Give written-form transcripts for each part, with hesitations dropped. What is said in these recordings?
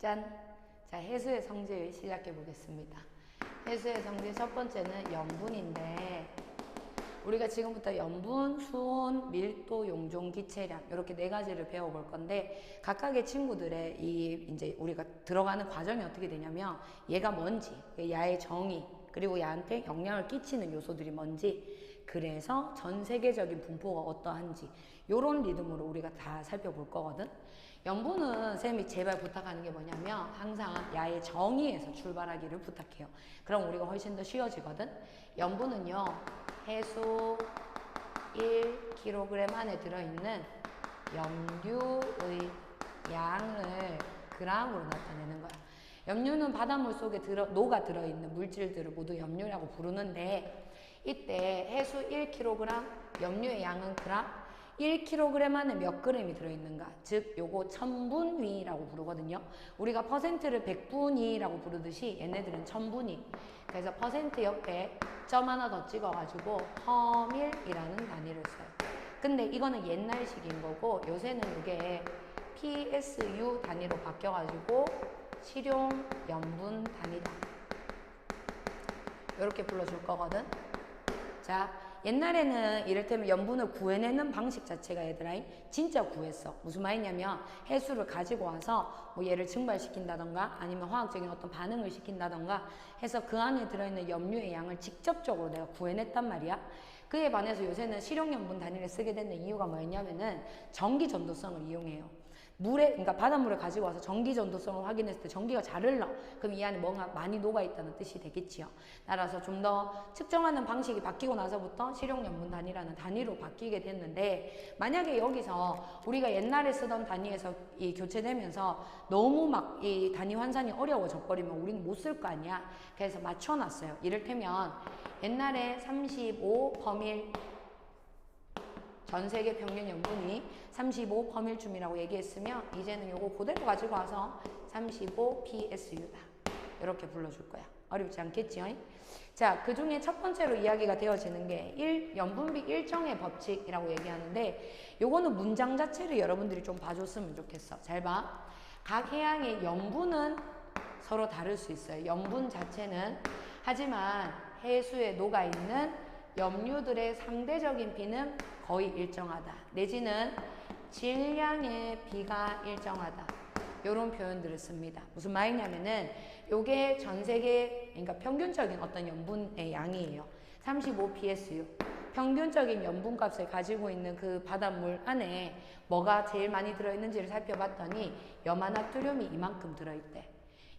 짠! 자, 해수의 성질 시작해 보겠습니다. 해수의 성질 첫 번째는 염분인데, 우리가 지금부터 염분, 수온, 밀도, 용존, 기체량 이렇게 네 가지를 배워볼 건데, 각각의 친구들의 이제 우리가 들어가는 과정이 어떻게 되냐면, 얘가 뭔지, 야의 정의, 그리고 야한테 영향을 끼치는 요소들이 뭔지, 그래서 전 세계적인 분포가 어떠한지 요런 리듬으로 우리가 다 살펴볼 거거든. 염분은 쌤이 제발 부탁하는 게 뭐냐면 항상 야의 정의에서 출발하기를 부탁해요. 그럼 우리가 훨씬 더 쉬워지거든. 염분은요, 해수 1kg 안에 들어있는 염류의 양을 g으로 나타내는 거야. 염류는 바닷물 속에 녹아 들어있는 물질들을 모두 염류라고 부르는데, 이때 해수 1kg, 염류의 양은 그램, 1kg 안에 몇 g이 들어있는가? 즉, 요거 천분위라고 부르거든요. 우리가 퍼센트를 백분위라고 부르듯이 얘네들은 천분위. 그래서 퍼센트 옆에 점 하나 더 찍어가지고 퍼밀이라는 단위를 써요. 근데 이거는 옛날식인 거고, 요새는 이게 PSU 단위로 바뀌어가지고 실용 염분 단위다. 이렇게 불러줄 거거든. 자, 옛날에는 이를테면 염분을 구해내는 방식 자체가 얘들아 진짜 구했어. 무슨 말이냐면 해수를 가지고 와서 뭐 얘를 증발시킨다던가 아니면 화학적인 어떤 반응을 시킨다던가 해서 그 안에 들어있는 염류의 양을 직접적으로 내가 구해냈단 말이야. 그에 반해서 요새는 실용염분 단위를 쓰게 되는 이유가 뭐였냐면은 전기 전도성을 이용해요. 그러니까 바닷물을 가지고 와서 전기 전도성을 확인했을 때 전기가 잘 흘러. 그럼 이 안에 뭔가 많이 녹아있다는 뜻이 되겠지요. 따라서 좀 더 측정하는 방식이 바뀌고 나서부터 실용염분 단위라는 단위로 바뀌게 됐는데, 만약에 여기서 우리가 옛날에 쓰던 단위에서 교체되면서 너무 막 이 단위 환산이 어려워져 버리면 우리는 못 쓸 거 아니야. 그래서 맞춰놨어요. 이를테면 옛날에 35퍼밀 전 세계 평균 염분이 35퍼밀쯤이라고 얘기했으면 이제는 요거 그대로 가지고 와서 35PSU다. 이렇게 불러줄 거야. 어렵지 않겠지요? 자, 그 중에 첫 번째로 이야기가 되어지는 게 염분비 일정의 법칙이라고 얘기하는데, 요거는 문장 자체를 여러분들이 좀 봐줬으면 좋겠어. 잘 봐. 각 해양의 염분은 서로 다를 수 있어요. 염분 자체는. 하지만 해수에 녹아있는 염류들의 상대적인 비는 거의 일정하다. 내지는 질량의 비가 일정하다. 요런 표현들을 씁니다. 무슨 말이냐면은 요게 전 세계, 그러니까 평균적인 어떤 염분의 양이에요. 35PSU. 평균적인 염분값을 가지고 있는 그 바닷물 안에 뭐가 제일 많이 들어있는지를 살펴봤더니 염화나트륨이 이만큼 들어있대.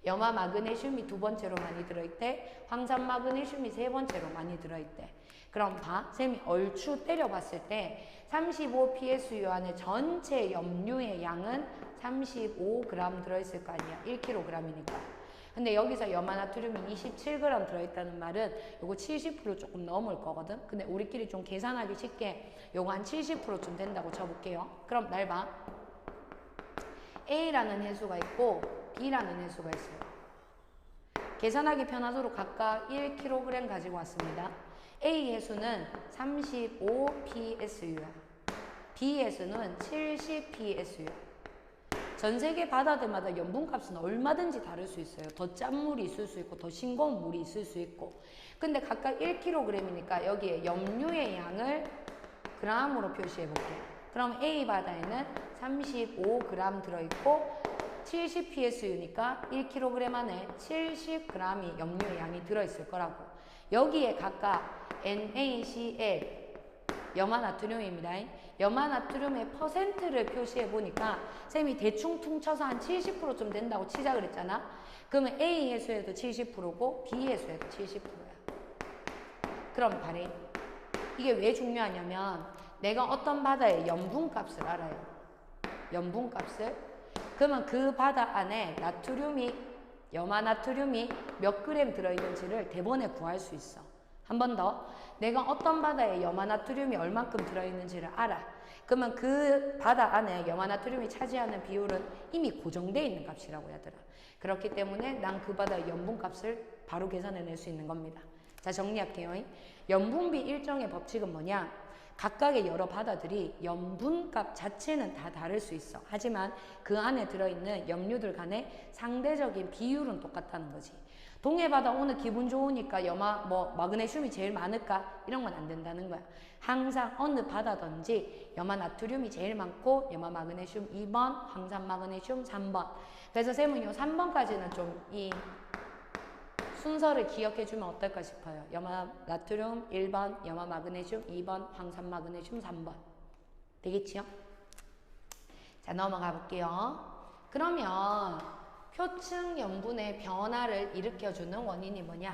염화 마그네슘이 두 번째로 많이 들어있대. 황산 마그네슘이 세 번째로 많이 들어있대. 그럼 봐. 쌤이 얼추 때려봤을 때 35PSU 안에 전체 염류의 양은 35g 들어있을 거 아니야. 1kg이니까. 근데 여기서 염화나트륨이 27g 들어있다는 말은 요거 70% 조금 넘을 거거든. 근데 우리끼리 좀 계산하기 쉽게 요거 한 70%쯤 된다고 쳐볼게요. 그럼 날 봐. A라는 해수가 있고 B라는 해수가 있어요. 계산하기 편하도록 각각 1kg 가지고 왔습니다. A 해수는 35PSU야. B 해수는 70PSU야. 전 세계 바다들마다 염분값은 얼마든지 다를 수 있어요. 더 짠 물이 있을 수 있고 더 싱거운 물이 있을 수 있고. 근데 각각 1kg이니까 여기에 염류의 양을 g으로 표시해 볼게요. 그럼 A 바다에는 35g 들어있고 70PSU니까 1kg 안에 70g이 염류의 양이 들어있을 거라고. 여기에 각각 NaCl 염화나트륨입니다. 염화나트륨의 퍼센트를 표시해 보니까 쌤이 대충 퉁쳐서 한 70%쯤 된다고 치자 그랬잖아. 그러면 A 해수에도 70%고 B 해수에도 70%야. 그럼 발이 이게 왜 중요하냐면 내가 어떤 바다의 염분값을 알아요. 염분값을. 그러면 그 바다 안에 염화나트륨이 몇 그램 들어있는지를 대번에 구할 수 있어. 한 번 더. 내가 어떤 바다에 염화나트륨이 얼만큼 들어있는지를 알아. 그러면 그 바다 안에 염화나트륨이 차지하는 비율은 이미 고정되어 있는 값이라고 하더라. 그렇기 때문에 난 그 바다의 염분값을 바로 계산해낼 수 있는 겁니다. 자, 정리할게요. 염분비 일정의 법칙은 뭐냐? 각각의 여러 바다들이 염분값 자체는 다 다를 수 있어. 하지만 그 안에 들어있는 염류들 간의 상대적인 비율은 똑같다는 거지. 동해바다 오늘 기분 좋으니까 마그네슘이 제일 많을까? 이런 건 안 된다는 거야. 항상 어느 바다든지 염화나트륨이 제일 많고 염화마그네슘 2번, 황산마그네슘 3번. 그래서 쌤은 요 3번까지는 좀 이 순서를 기억해주면 어떨까 싶어요. 염화나트륨 1번, 염화마그네슘 2번, 황산마그네슘 3번. 되겠지요? 자, 넘어가 볼게요. 그러면 표층 염분의 변화를 일으켜주는 원인이 뭐냐?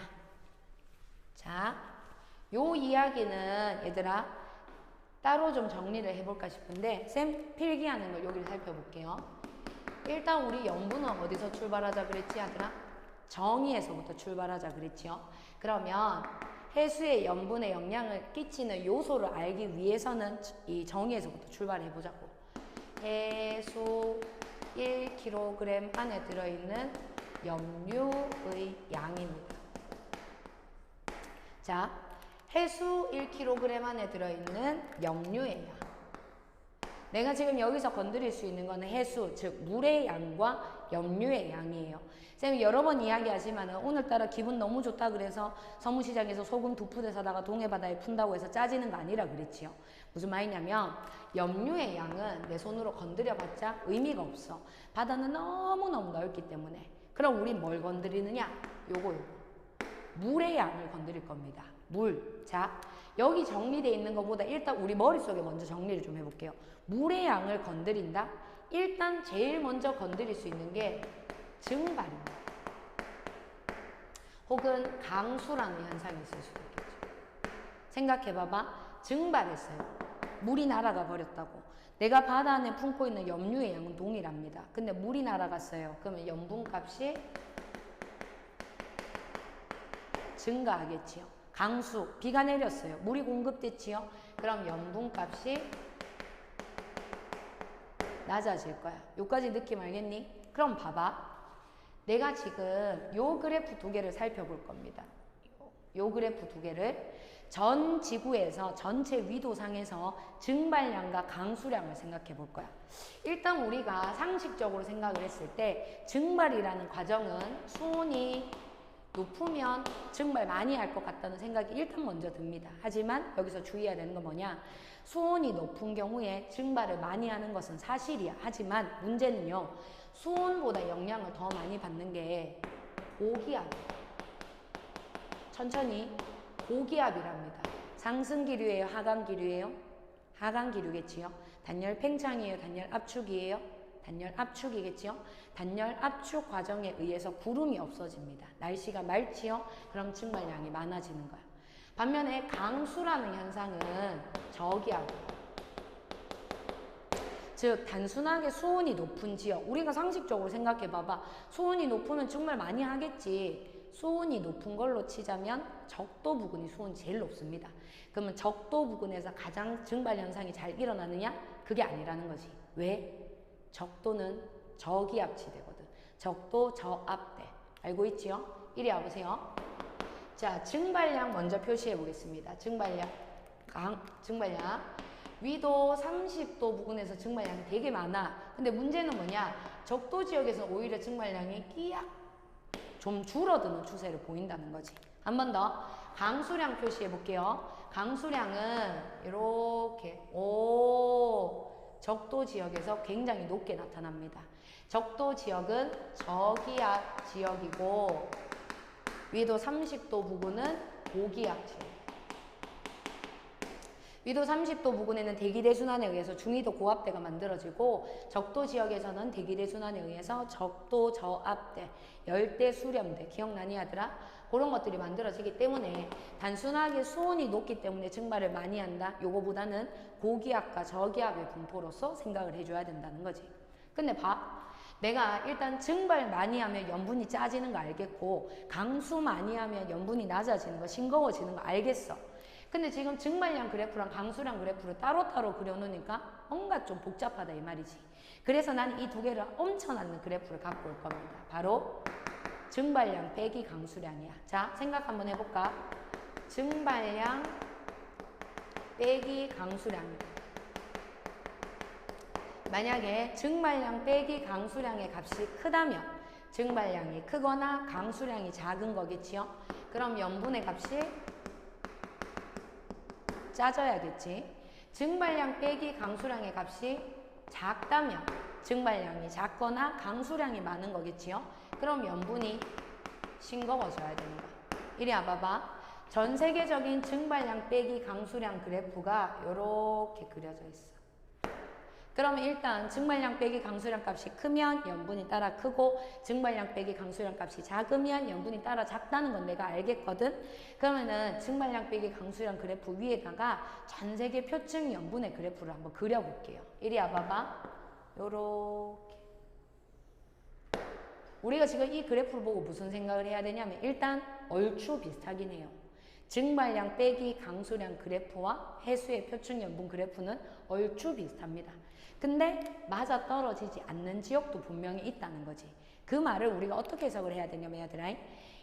자, 요 이야기는 얘들아 따로 좀 정리를 해볼까 싶은데 쌤 필기하는 걸 여기를 살펴볼게요. 일단 우리 염분은 어디서 출발하자 그랬지 얘들아? 정의에서부터 출발하자 그랬지요. 그러면 해수의 염분에 영향을 끼치는 요소를 알기 위해서는 이 정의에서부터 출발해 보자고. 해수 1kg 안에 들어있는 염류의 양입니다. 자, 해수 1kg 안에 들어있는 염류의 양. 내가 지금 여기서 건드릴 수 있는 거는 해수, 즉 물의 양과 염류의 양이에요. 쌤이 여러 번 이야기하지만 오늘따라 기분 너무 좋다 그래서 서문시장에서 소금 2푸대 사다가 동해바다에 푼다고 해서 짜지는 거 아니라 그랬지요. 무슨 말이냐면 염류의 양은 내 손으로 건드려봤자 의미가 없어. 바다는 너무너무 넓기 때문에. 그럼 우린 뭘 건드리느냐? 요거. 물의 양을 건드릴 겁니다. 물. 자, 여기 정리되어 있는 것보다 일단 우리 머릿속에 먼저 정리를 좀 해볼게요. 물의 양을 건드린다? 일단 제일 먼저 건드릴 수 있는 게 증발입니다. 혹은 강수라는 현상이 있을 수도 있겠죠. 생각해봐봐. 증발했어요. 물이 날아가 버렸다고. 내가 바다 안에 품고 있는 염류의 양은 동일합니다. 근데 물이 날아갔어요. 그러면 염분값이 증가하겠지요. 강수, 비가 내렸어요. 물이 공급됐지요. 그럼 염분값이 낮아질 거야. 요까지 느낌 알겠니? 그럼 봐봐. 내가 지금 요 그래프 두 개를 살펴볼 겁니다. 요 그래프 두 개를 전 지구에서 전체 위도상에서 증발량과 강수량을 생각해 볼 거야. 일단 우리가 상식적으로 생각을 했을 때 증발이라는 과정은 수온이 높으면 증발 많이 할 것 같다는 생각이 일단 먼저 듭니다. 하지만 여기서 주의해야 되는 건 뭐냐? 수온이 높은 경우에 증발을 많이 하는 것은 사실이야. 하지만 문제는요. 수온보다 영향을 더 많이 받는 게 고기압. 천천히. 고기압이랍니다. 상승기류예요? 하강기류예요? 하강기류겠지요. 단열 팽창이에요? 단열 압축이에요? 단열 압축이겠지요. 단열 압축 과정에 의해서 구름이 없어집니다. 날씨가 맑지요. 그럼 증발량이 많아지는 거야. 반면에 강수라는 현상은 저기압. 즉 단순하게 수온이 높은 지역. 우리가 상식적으로 생각해 봐봐. 수온이 높으면 정말 많이 하겠지. 수온이 높은 걸로 치자면 적도 부근이 수온이 제일 높습니다. 그러면 적도 부근에서 가장 증발 현상이 잘 일어나느냐? 그게 아니라는 거지. 왜? 적도는 저기압지대거든. 적도 저압대. 알고 있지요? 이리 와보세요. 자, 증발량 먼저 표시해 보겠습니다. 증발량. 증발량. 위도 30도 부근에서 증발량이 되게 많아. 근데 문제는 뭐냐? 적도 지역에서 오히려 증발량이 끼약 좀 줄어드는 추세를 보인다는 거지. 한 번 더 강수량 표시해 볼게요. 강수량은 이렇게 적도 지역에서 굉장히 높게 나타납니다. 적도 지역은 저기압 지역이고 위도 30도 부근은 고기압 지역. 위도 30도 부근에는 대기대순환에 의해서 중위도 고압대가 만들어지고 적도 지역에서는 대기대순환에 의해서 적도 저압대, 열대 수렴대, 기억나니 하더라? 그런 것들이 만들어지기 때문에 단순하게 수온이 높기 때문에 증발을 많이 한다? 요거보다는 고기압과 저기압의 분포로서 생각을 해줘야 된다는 거지. 근데 봐. 내가 일단 증발 많이 하면 염분이 짜지는 거 알겠고 강수 많이 하면 염분이 낮아지는 거, 싱거워지는 거 알겠어. 근데 지금 증발량 그래프랑 강수량 그래프를 따로따로 그려놓으니까 뭔가 좀 복잡하다 이 말이지. 그래서 나는 이 두 개를 엄청난 그래프를 갖고 올 겁니다. 바로 증발량 빼기 강수량이야. 자, 생각 한번 해볼까? 증발량 빼기 강수량. 만약에 증발량 빼기 강수량의 값이 크다면 증발량이 크거나 강수량이 작은 거겠지요. 그럼 염분의 값이 짜져야겠지. 증발량 빼기 강수량의 값이 작다면 증발량이 작거나 강수량이 많은 거겠지요. 그럼 염분이 싱거워져야 되는 거야. 이리 와봐봐. 전 세계적인 증발량 빼기 강수량 그래프가 이렇게 그려져 있어. 그러면 일단 증발량 빼기 강수량 값이 크면 염분이 따라 크고 증발량 빼기 강수량 값이 작으면 염분이 따라 작다는 건 내가 알겠거든. 그러면은 증발량 빼기 강수량 그래프 위에다가 전 세계 표층 염분의 그래프를 한번 그려볼게요. 이리 와봐봐. 요렇게. 우리가 지금 이 그래프를 보고 무슨 생각을 해야 되냐면 일단 얼추 비슷하긴 해요. 증발량 빼기 강수량 그래프와 해수의 표층 염분 그래프는 얼추 비슷합니다. 근데 맞아떨어지지 않는 지역도 분명히 있다는 거지. 그 말을 우리가 어떻게 해석을 해야 되냐면 얘들아,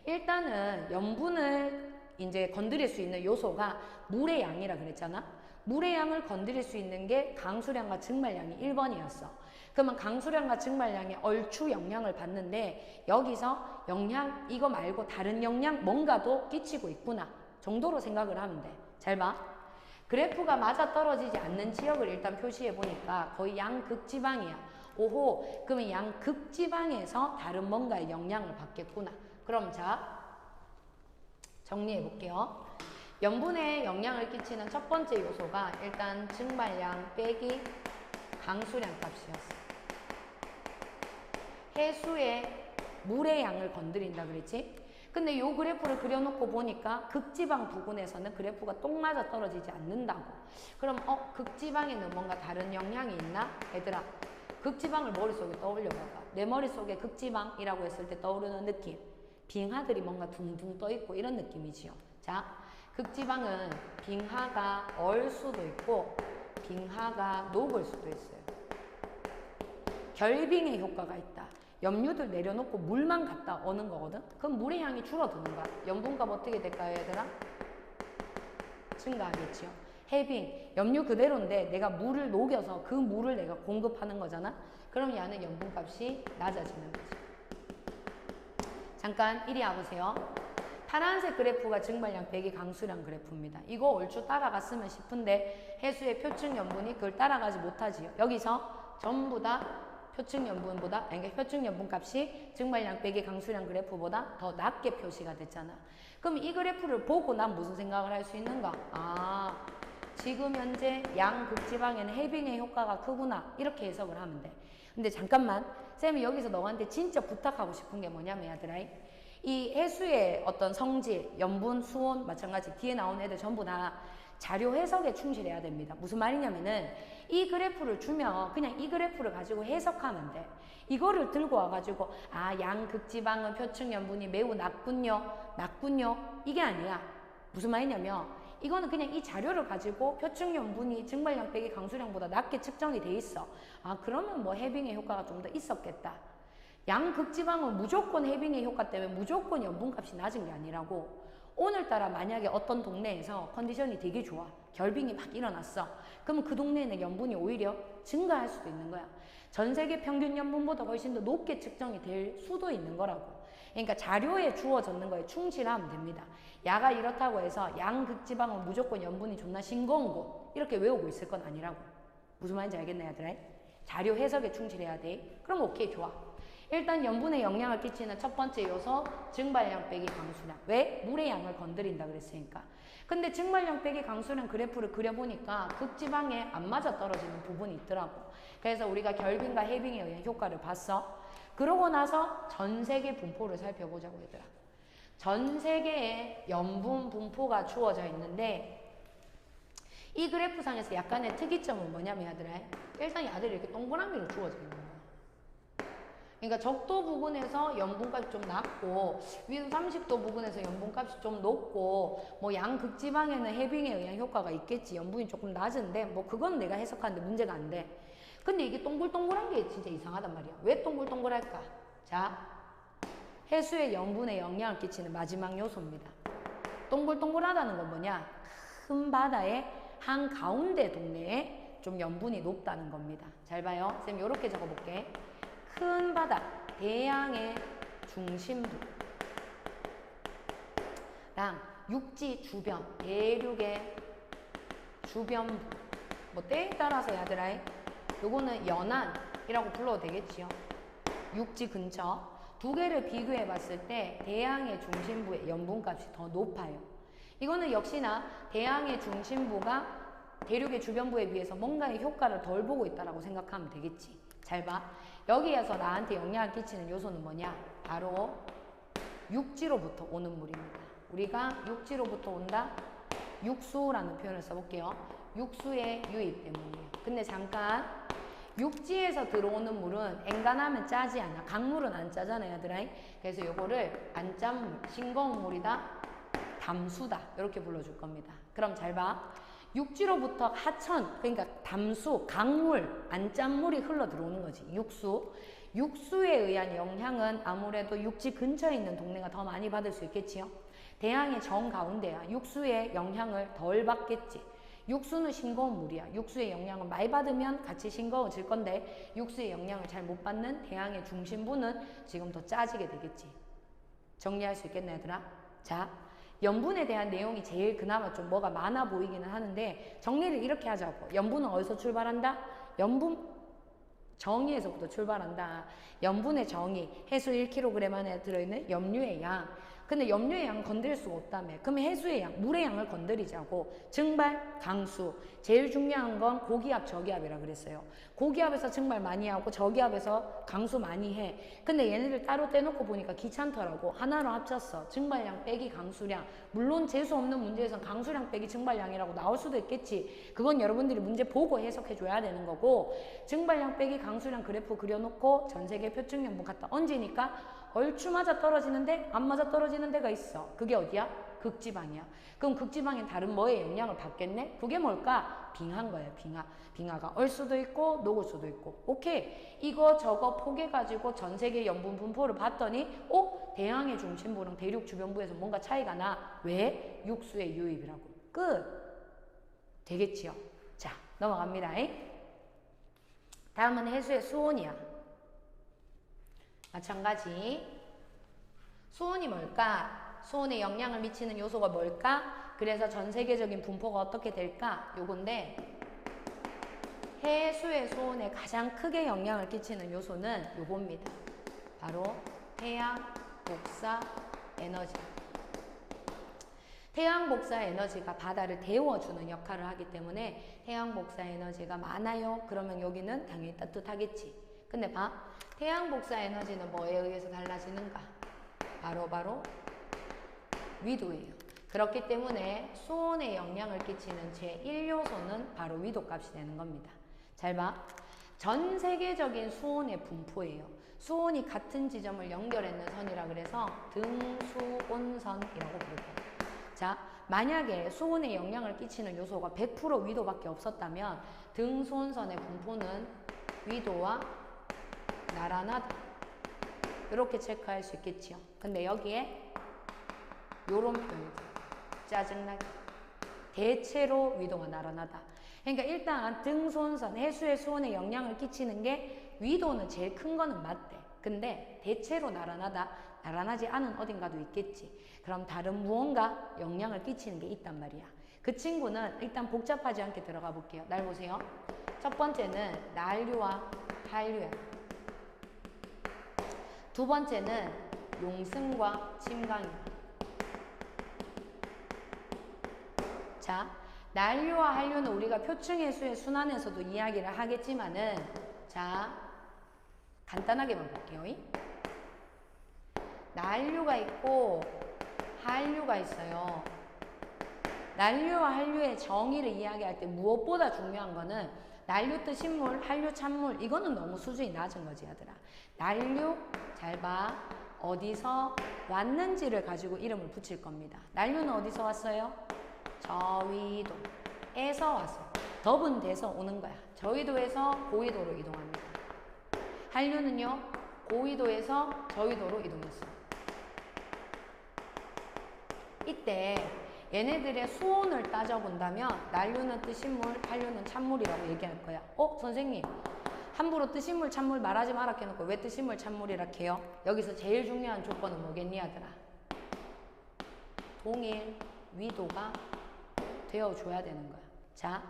일단은 염분을 이제 건드릴 수 있는 요소가 물의 양이라 그랬잖아. 물의 양을 건드릴 수 있는 게 강수량과 증발량이 1번이었어. 그러면 강수량과 증발량에 얼추 영향을 받는데 여기서 영향 이거 말고 다른 영향 뭔가도 끼치고 있구나 정도로 생각을 하면 돼. 잘 봐. 그래프가 맞아떨어지지 않는 지역을 일단 표시해 보니까 거의 양극지방이야. 오호, 그러면 양극지방에서 다른 뭔가의 영향을 받겠구나. 그럼 자, 정리해 볼게요. 염분에 영향을 끼치는 첫 번째 요소가 일단 증발량 빼기 강수량 값이었어. 해수의 물의 양을 건드린다 그랬지? 근데 요 그래프를 그려놓고 보니까 극지방 부근에서는 그래프가 똥 맞아 떨어지지 않는다고. 그럼 극지방에는 뭔가 다른 영향이 있나? 얘들아, 극지방을 머릿속에 떠올려봐봐. 내 머릿속에 극지방이라고 했을 때 떠오르는 느낌. 빙하들이 뭔가 둥둥 떠있고 이런 느낌이지요. 자, 극지방은 빙하가 얼 수도 있고 빙하가 녹을 수도 있어요. 결빙의 효과가 있다. 염류들 내려놓고 물만 갖다 어는 거거든? 그럼 물의 양이 줄어드는 거야. 염분값 어떻게 될까요, 얘들아? 증가하겠지요. 해빙, 염류 그대로인데 내가 물을 녹여서 그 물을 내가 공급하는 거잖아? 그럼 얘는 염분값이 낮아지는 거지. 잠깐 이리 와보세요. 파란색 그래프가 증발량 빼기 강수량 그래프입니다. 이거 얼추 따라갔으면 싶은데 해수의 표층 염분이 그걸 따라가지 못하지요. 여기서 전부 다 표층 염분보다, 그러니까 표층 염분 값이 증발량 빼기 강수량 그래프보다 더 낮게 표시가 됐잖아. 그럼 이 그래프를 보고 난 무슨 생각을 할 수 있는가? 아, 지금 현재 양극지방에는 해빙의 효과가 크구나. 이렇게 해석을 하면 돼. 근데 잠깐만, 쌤이 여기서 너한테 진짜 부탁하고 싶은 게 뭐냐면 얘들아, 이 해수의 어떤 성질, 염분, 수온 마찬가지 뒤에 나온 애들 전부 다 자료 해석에 충실해야 됩니다. 무슨 말이냐면은 이 그래프를 주면 그냥 이 그래프를 가지고 해석하면 돼. 이거를 들고 와가지고 양극지방은 표층 염분이 매우 낮군요. 이게 아니야. 무슨 말이냐면 이거는 그냥 이 자료를 가지고 표층 염분이 증발량 빼기 강수량보다 낮게 측정이 돼 있어. 그러면 뭐 해빙의 효과가 좀 더 있었겠다. 양극지방은 무조건 해빙의 효과 때문에 무조건 염분값이 낮은 게 아니라고. 오늘따라 만약에 어떤 동네에서 컨디션이 되게 좋아. 결빙이 막 일어났어. 그러면 그 동네에는 염분이 오히려 증가할 수도 있는 거야. 전 세계 평균 염분보다 훨씬 더 높게 측정이 될 수도 있는 거라고. 그러니까 자료에 주어졌는 거에 충실하면 됩니다. 야가 이렇다고 해서 양극지방은 무조건 염분이 존나 싱거운 곳 이렇게 외우고 있을 건 아니라고. 무슨 말인지 알겠네, 얘들아? 자료 해석에 충실해야 돼. 그럼 오케이, 좋아. 일단 염분에 영향을 끼치는 첫 번째 요소 증발량 빼기 강수량. 왜? 물의 양을 건드린다 그랬으니까. 근데 증발량 빼기 강수량 그래프를 그려보니까 극지방에 안 맞아 떨어지는 부분이 있더라고. 그래서 우리가 결빙과 해빙에 의한 효과를 봤어. 그러고 나서 전 세계 분포를 살펴보자고 얘들아. 전 세계에 염분 분포가 주어져 있는데 이 그래프상에서 약간의 특이점은 뭐냐면 얘들아, 일단 얘들이 이렇게 동그라미로 주어져 있는 거야. 그러니까 적도 부근에서 염분값이 좀 낮고 위도 30도 부근에서 염분값이 좀 높고 뭐 양극지방에는 해빙에 의한 효과가 있겠지. 염분이 조금 낮은데 뭐 그건 내가 해석하는데 문제가 안 돼. 근데 이게 동글동글한 게 진짜 이상하단 말이야. 왜 동글동글할까? 자, 해수의 염분에 영향을 끼치는 마지막 요소입니다. 동글동글하다는 건 뭐냐? 큰 바다에 한가운데 동네에 좀 염분이 높다는 겁니다. 잘 봐요. 쌤 요렇게 적어볼게. 큰 바다, 대양의 중심부 랑 육지 주변, 대륙의 주변부 뭐 때에 따라서 얘들아 요거는 연안이라고 불러도 되겠지요. 육지 근처 두 개를 비교해 봤을 때 대양의 중심부의 염분값이 더 높아요. 이거는 역시나 대양의 중심부가 대륙의 주변부에 비해서 뭔가의 효과를 덜 보고 있다라고 생각하면 되겠지. 잘 봐. 여기에서 나한테 영향을 끼치는 요소는 뭐냐? 바로 육지로부터 오는 물입니다. 우리가 육지로부터 온다? 육수라는 표현을 써볼게요. 육수의 유입 때문이에요. 근데 잠깐 육지에서 들어오는 물은 엔간하면 짜지 않아. 강물은 안 짜잖아요, 얘들아. 그래서 요거를 안 짠 물, 싱거운 물이다, 담수다 이렇게 불러줄 겁니다. 그럼 잘 봐. 육지로부터 하천, 그러니까 담수, 강물, 안 짠 물이 흘러 들어오는 거지. 육수. 육수에 의한 영향은 아무래도 육지 근처에 있는 동네가 더 많이 받을 수 있겠지요. 대양의 정가운데야. 육수의 영향을 덜 받겠지. 육수는 싱거운 물이야. 육수의 영향을 많이 받으면 같이 싱거워질 건데 육수의 영향을 잘 못 받는 대양의 중심부는 지금 더 짜지게 되겠지. 정리할 수 있겠네, 얘들아? 자, 염분에 대한 내용이 제일 그나마 좀 뭐가 많아 보이기는 하는데 정리를 이렇게 하자고. 염분은 어디서 출발한다? 염분 정의에서부터 출발한다. 염분의 정의, 해수 1kg 안에 들어있는 염류의 양. 근데 염류의 양은 건드릴 수가 없다며. 그럼 해수의 양, 물의 양을 건드리자고. 증발, 강수. 제일 중요한 건 고기압, 저기압이라 그랬어요. 고기압에서 증발 많이 하고 저기압에서 강수 많이 해. 근데 얘네들 따로 떼놓고 보니까 귀찮더라고. 하나로 합쳤어. 증발량 빼기 강수량. 물론 재수 없는 문제에선 강수량 빼기 증발량이라고 나올 수도 있겠지. 그건 여러분들이 문제 보고 해석해 줘야 되는 거고, 증발량 빼기 강수량 그래프 그려놓고 전 세계 표층 염분 갖다 얹으니까 얼추 맞아 떨어지는데 안 맞아 떨어지는 데가 있어. 그게 어디야? 극지방이야. 그럼 극지방엔 다른 뭐에 영향을 받겠네? 그게 뭘까? 빙하인 거예요. 빙하. 빙하가 얼 수도 있고 녹을 수도 있고. 오케이. 이거 저거 포개가지고 전 세계 염분 분포를 봤더니 대양의 중심부랑 대륙 주변부에서 뭔가 차이가 나. 왜? 육수의 유입이라고. 끝. 되겠지요. 자, 넘어갑니다. 다음은 해수의 수온이야. 마찬가지. 수온이 뭘까? 수온에 영향을 미치는 요소가 뭘까? 그래서 전 세계적인 분포가 어떻게 될까? 요건데, 해수의 수온에 가장 크게 영향을 끼치는 요소는 요겁니다. 바로 태양 복사 에너지. 태양 복사 에너지가 바다를 데워주는 역할을 하기 때문에 태양 복사 에너지가 많아요. 그러면 여기는 당연히 따뜻하겠지. 근데 봐. 태양 복사 에너지는 뭐에 의해서 달라지는가? 바로 위도예요. 그렇기 때문에 수온에 영향을 끼치는 제1요소는 바로 위도값이 되는 겁니다. 잘 봐. 전 세계적인 수온의 분포예요. 수온이 같은 지점을 연결했는 선이라 그래서 등수온선이라고 부르고. 자, 만약에 수온에 영향을 끼치는 요소가 100% 위도밖에 없었다면 등수온선의 분포는 위도와 나란하다. 이렇게 체크할 수 있겠지요. 근데 여기에 요런 표현이죠. 짜증나게. 대체로 위도가 나란하다. 그러니까 일단 등수온선, 해수의 수온에 영향을 끼치는 게 위도는 제일 큰 거는 맞대. 근데 대체로 나란하다. 나란하지 않은 어딘가도 있겠지. 그럼 다른 무언가 영향을 끼치는 게 있단 말이야. 그 친구는 일단 복잡하지 않게 들어가 볼게요. 날 보세요. 첫 번째는 난류와 한류야. 두 번째는 용승과 침강이야. 자, 난류와 한류는 우리가 표층해수의 순환에서도 이야기를 하겠지만은, 자, 간단하게만 볼게요. 난류가 있고 한류가 있어요. 난류와 한류의 정의를 이야기할 때 무엇보다 중요한 거는 난류 뜻 신물, 한류 찬물, 이거는 너무 수준이 낮은 거지, 얘들아. 난류, 잘 봐. 어디서 왔는지를 가지고 이름을 붙일 겁니다. 난류는 어디서 왔어요? 저위도에서 왔어요. 더분 돼서 오는 거야. 저위도에서 고위도로 이동합니다. 한류는요, 고위도에서 저위도로 이동했어요. 이때 얘네들의 수온을 따져본다면 난류는 뜨신물, 한류는 찬물이라고 얘기할 거야. 선생님 함부로 뜨신물, 찬물 말하지 마라 해놓고 왜 뜨신물, 찬물이라 해요? 여기서 제일 중요한 조건은 뭐겠니 아들아? 동일 위도가 되어줘야 되는 거야. 자,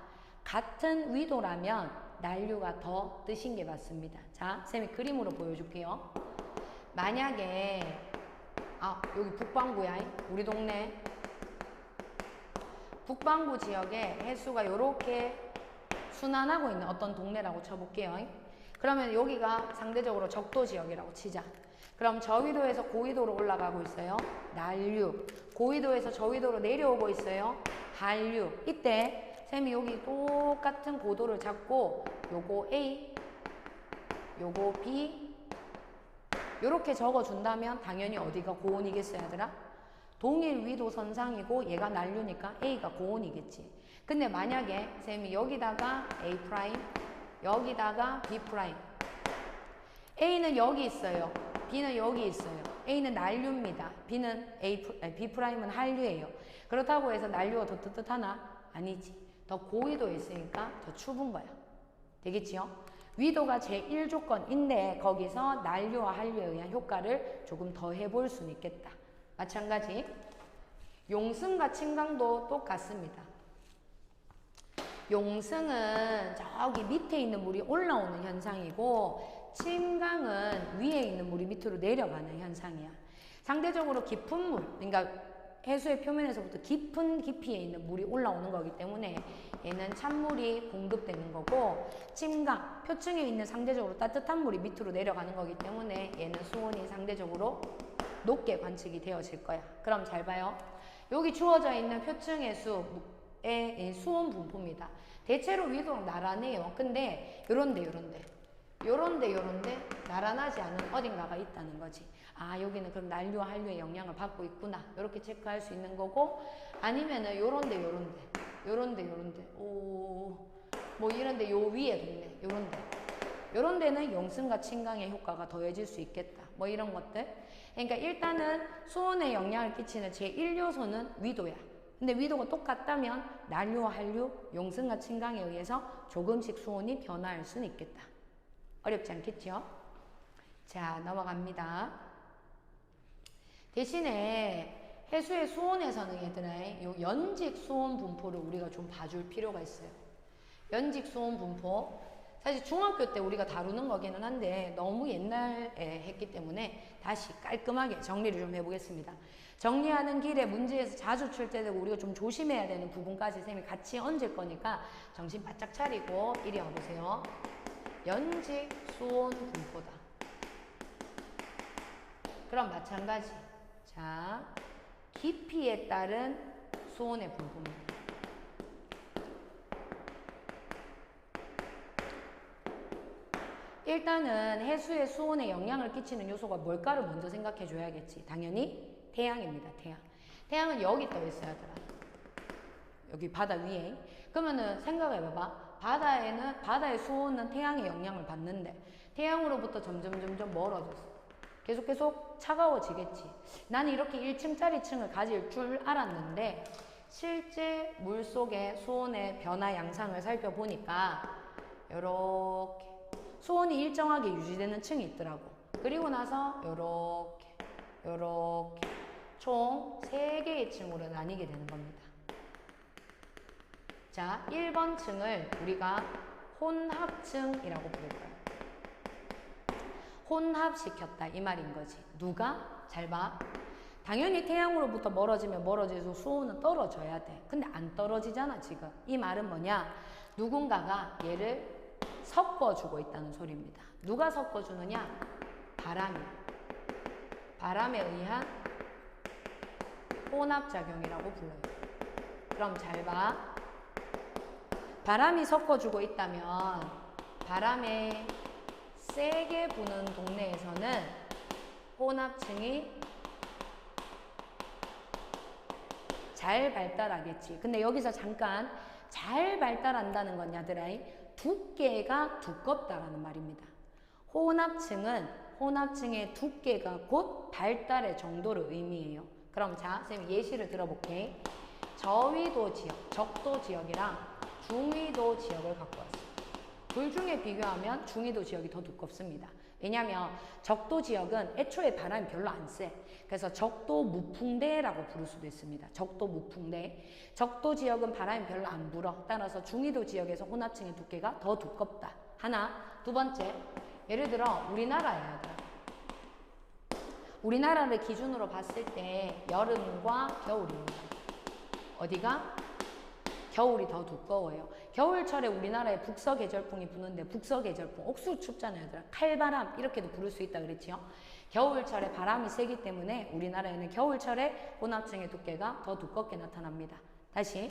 같은 위도라면 난류가 더 뜨신 게 맞습니다. 자, 쌤이 그림으로 보여줄게요. 만약에 여기 북방구야. 우리 동네 북방구 지역에 해수가 이렇게 순환하고 있는 어떤 동네라고 쳐볼게요. 그러면 여기가 상대적으로 적도 지역이라고 치자. 그럼 저위도에서 고위도로 올라가고 있어요. 난류. 고위도에서 저위도로 내려오고 있어요. 한류. 이때 쌤이 여기 똑같은 고도를 잡고 요거 A, 요거 B 요렇게 적어준다면 당연히 어디가 고온이겠어요, 얘들아? 동일 위도 선상이고 얘가 난류니까 A가 고온이겠지. 근데 만약에 쌤이 여기다가 A 프라임, 여기다가 B 프라임. A는 여기 있어요. B는 여기 있어요. A는 난류입니다. B 프라임은 한류예요. 그렇다고 해서 난류가 더 뜨뜻하나? 아니지. 더 고위도에 있으니까 더 추운 거야. 되겠지요? 위도가 제1조건인데 거기서 난류와 한류에 의한 효과를 조금 더 해볼 수는 있겠다. 마찬가지 용승과 침강도 똑같습니다. 용승은 저기 밑에 있는 물이 올라오는 현상이고 침강은 위에 있는 물이 밑으로 내려가는 현상이야. 상대적으로 깊은 물, 그러니까 해수의 표면에서부터 깊은 깊이에 있는 물이 올라오는 거기 때문에 얘는 찬물이 공급되는 거고 침강, 표층에 있는 상대적으로 따뜻한 물이 밑으로 내려가는 거기 때문에 얘는 수온이 상대적으로 높게 관측이 되어질 거야. 그럼 잘 봐요. 여기 주어져 있는 표층 해수의 수온 분포입니다. 대체로 위도는 나란해요. 근데 요런데 나란하지 않은 어딘가가 있다는 거지. 여기는 그럼 난류와 한류의 영향을 받고 있구나. 이렇게 체크할 수 있는 거고 아니면은 요런데 뭐 이런데 요 위에 동네 요런 데는 용승과 침강의 효과가 더해질 수 있겠다. 뭐 이런 것들. 그러니까 일단은 수온에 영향을 끼치는 제1요소는 위도야. 근데 위도가 똑같다면 난류와 한류, 용승과 침강에 의해서 조금씩 수온이 변화할 수는 있겠다. 어렵지 않겠죠? 자, 넘어갑니다. 대신에 해수의 수온에서는 얘들아 요 연직 수온 분포를 우리가 좀 봐줄 필요가 있어요. 연직 수온 분포 사실 중학교 때 우리가 다루는 거기는 한데 너무 옛날에 했기 때문에 다시 깔끔하게 정리를 좀 해보겠습니다. 정리하는 길에 문제에서 자주 출제되고 우리가 좀 조심해야 되는 부분까지 쌤이 같이 얹을 거니까 정신 바짝 차리고 이리 와보세요. 연직 수온 분포다. 그럼 마찬가지. 자, 깊이에 따른 수온의 분포입니다. 일단은 해수의 수온에 영향을 끼치는 요소가 뭘까를 먼저 생각해 줘야겠지. 당연히 태양입니다. 태양은 여기 떠 있어야 하더라. 여기 바다 위에. 그러면은 생각해 봐봐. 바다의 수온은 태양의 영향을 받는데 태양으로부터 점점 멀어졌어. 계속 차가워지겠지. 나는 이렇게 1층짜리 층을 가질 줄 알았는데 실제 물속의 수온의 변화 양상을 살펴보니까 요렇게 수온이 일정하게 유지되는 층이 있더라고. 그리고 나서 요렇게 총 3개의 층으로 나뉘게 되는 겁니다. 자, 1번 층을 우리가 혼합층이라고 부를 거예요. 혼합시켰다 이 말인 거지. 누가? 잘 봐. 당연히 태양으로부터 멀어지면 멀어질수록 수온은 떨어져야 돼. 근데 안 떨어지잖아 지금. 이 말은 뭐냐? 누군가가 얘를 섞어주고 있다는 소리입니다. 누가 섞어주느냐? 바람에 의한 혼합작용이라고 불러요. 그럼 잘 봐. 바람이 섞어주고 있다면 바람에 세게 부는 동네에서는 혼합층이 잘 발달하겠지. 근데 여기서 잠깐 잘 발달한다는 건 야들아이 두께가 두껍다라는 말입니다. 혼합층의 두께가 곧 발달의 정도를 의미해요. 그럼 자, 쌤 예시를 들어볼게. 저위도 지역, 적도 지역이랑 중위도 지역을 갖고 왔어요. 둘 중에 비교하면 중위도 지역이 더 두껍습니다. 왜냐하면 적도 지역은 애초에 바람이 별로 안 세. 그래서 적도 무풍대라고 부를 수도 있습니다. 적도 무풍대. 적도 지역은 바람이 별로 안 불어. 따라서 중위도 지역에서 혼합층의 두께가 더 두껍다. 하나. 두 번째, 예를 들어 우리나라야. 우리나라를 기준으로 봤을 때 여름과 겨울입니다. 어디가? 겨울이 더 두꺼워요. 겨울철에 우리나라에 북서계절풍이 부는데 북서계절풍, 옥수수 춥잖아요. 얘들아. 칼바람 이렇게도 부를 수 있다 그랬지요. 겨울철에 바람이 세기 때문에 우리나라에는 겨울철에 혼합층의 두께가 더 두껍게 나타납니다. 다시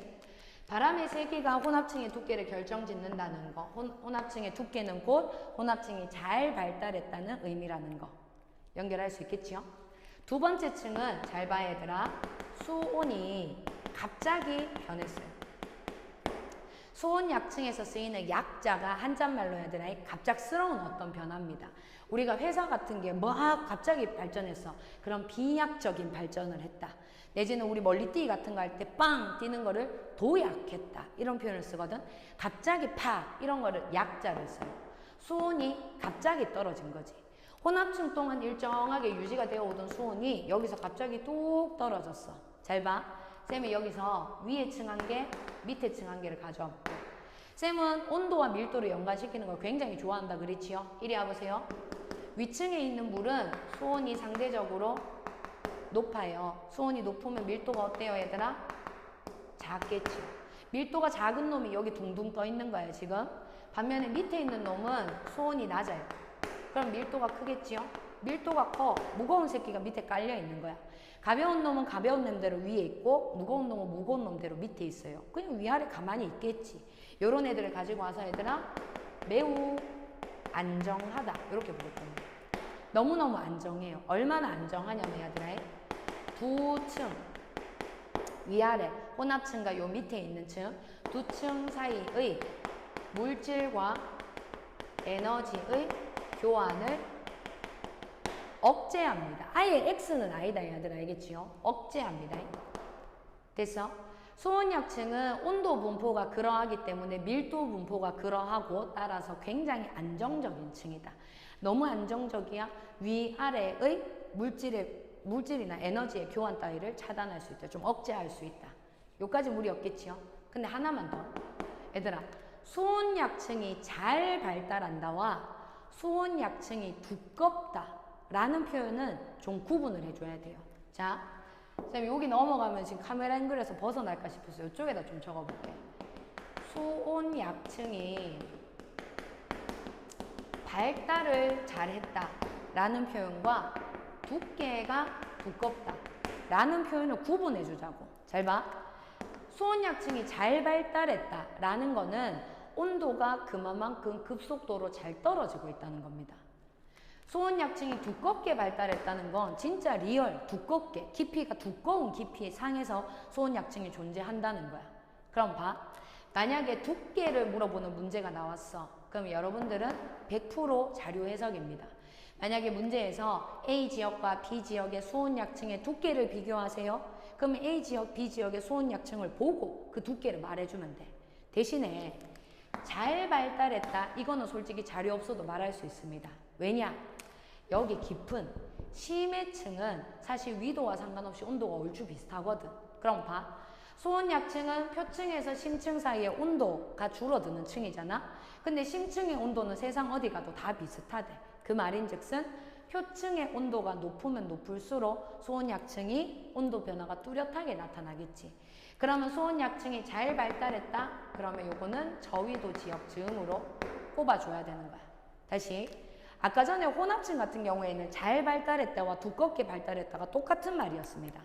바람의 세기가 혼합층의 두께를 결정짓는다는 거. 혼합층의 두께는 곧 혼합층이 잘 발달했다는 의미라는 거. 연결할 수 있겠지요? 두 번째 층은 잘 봐야 얘들아. 수온이 갑자기 변했어요. 수온 약층에서 쓰이는 약자가 한자말로 얘들아 갑작스러운 어떤 변화입니다. 우리가 회사 같은 게 막 갑자기 발전했어. 그럼 비약적인 발전을 했다. 내지는 우리 멀리뛰기 같은 거 할 때 빵 뛰는 거를 도약했다. 이런 표현을 쓰거든. 갑자기 파 이런 거를 약자를 써요. 수온이 갑자기 떨어진 거지. 혼합층 동안 일정하게 유지가 되어 오던 수온이 여기서 갑자기 뚝 떨어졌어. 잘 봐. 쌤이 여기서 위에 층 한 개, 밑에 층 한 개를 가져와 볼게요. 쌤은 온도와 밀도를 연관시키는 걸 굉장히 좋아한다 그랬지요? 이리 와보세요. 위층에 있는 물은 수온이 상대적으로 높아요. 수온이 높으면 밀도가 어때요 얘들아? 작겠죠. 밀도가 작은 놈이 여기 둥둥 떠 있는 거예요 지금. 반면에 밑에 있는 놈은 수온이 낮아요. 그럼 밀도가 크겠지요? 밀도가 커. 무거운 새끼가 밑에 깔려 있는 거야. 가벼운 놈은 가벼운 놈대로 위에 있고 무거운 놈은 무거운 놈대로 밑에 있어요. 그냥 위아래 가만히 있겠지. 요런 애들을 가지고 와서 얘들아 매우 안정하다 이렇게 부를 겁니다. 너무너무 안정해요. 얼마나 안정하냐면 얘들아 두 층 위아래 혼합층과 요 밑에 있는 층 두 층 사이의 물질과 에너지의 교환을 억제합니다. 아예 X는 아니다 얘들 알겠지요? 억제합니다. 됐어? 수온약층은 온도 분포가 그러하기 때문에 밀도 분포가 그러하고 따라서 굉장히 안정적인 층이다. 너무 안정적이야 위아래의 물질이나 에너지의 교환 따위를 차단할 수 있다. 좀 억제할 수 있다. 요까지 무리 없겠지요? 근데 하나만 더. 얘들아 수온약층이 잘 발달한다와 수온약층이 두껍다 라는 표현은 좀 구분을 해줘야 돼요. 자, 쌤 여기 넘어가면 지금 카메라 앵글에서 벗어날까 싶어서 이쪽에다 좀 적어볼게. 수온약층이 발달을 잘했다 라는 표현과 두께가 두껍다 라는 표현을 구분해 주자고. 잘 봐. 수온약층이 잘 발달했다 라는 거는 온도가 그만큼 급속도로 잘 떨어지고 있다는 겁니다. 수온약층이 두껍게 발달했다는 건 진짜 리얼 두껍게 깊이가 두꺼운 깊이 상에서 수온약층이 존재한다는 거야. 그럼 봐. 만약에 두께를 물어보는 문제가 나왔어. 그럼 여러분들은 100% 자료 해석입니다. 만약에 문제에서 A 지역과 B 지역의 수온약층의 두께를 비교하세요. 그러면 A 지역, B 지역의 수온약층을 보고 그 두께를 말해주면 돼. 대신에 잘 발달했다. 이거는 솔직히 자료 없어도 말할 수 있습니다. 왜냐? 여기 깊은 심해층은 사실 위도와 상관없이 온도가 얼추 비슷하거든. 그럼 봐. 수온약층은 표층에서 심층 사이의 온도가 줄어드는 층이잖아. 근데 심층의 온도는 세상 어디 가도 다 비슷하대. 그 말인즉슨 표층의 온도가 높으면 높을수록 수온약층이 온도 변화가 뚜렷하게 나타나겠지. 그러면 수온약층이 잘 발달했다? 그러면 요거는 저위도 지역 즈음으로 꼽아줘야 되는 거야. 다시. 아까 전에 혼합층 같은 경우에는 잘 발달했다와 두껍게 발달했다가 똑같은 말이었습니다.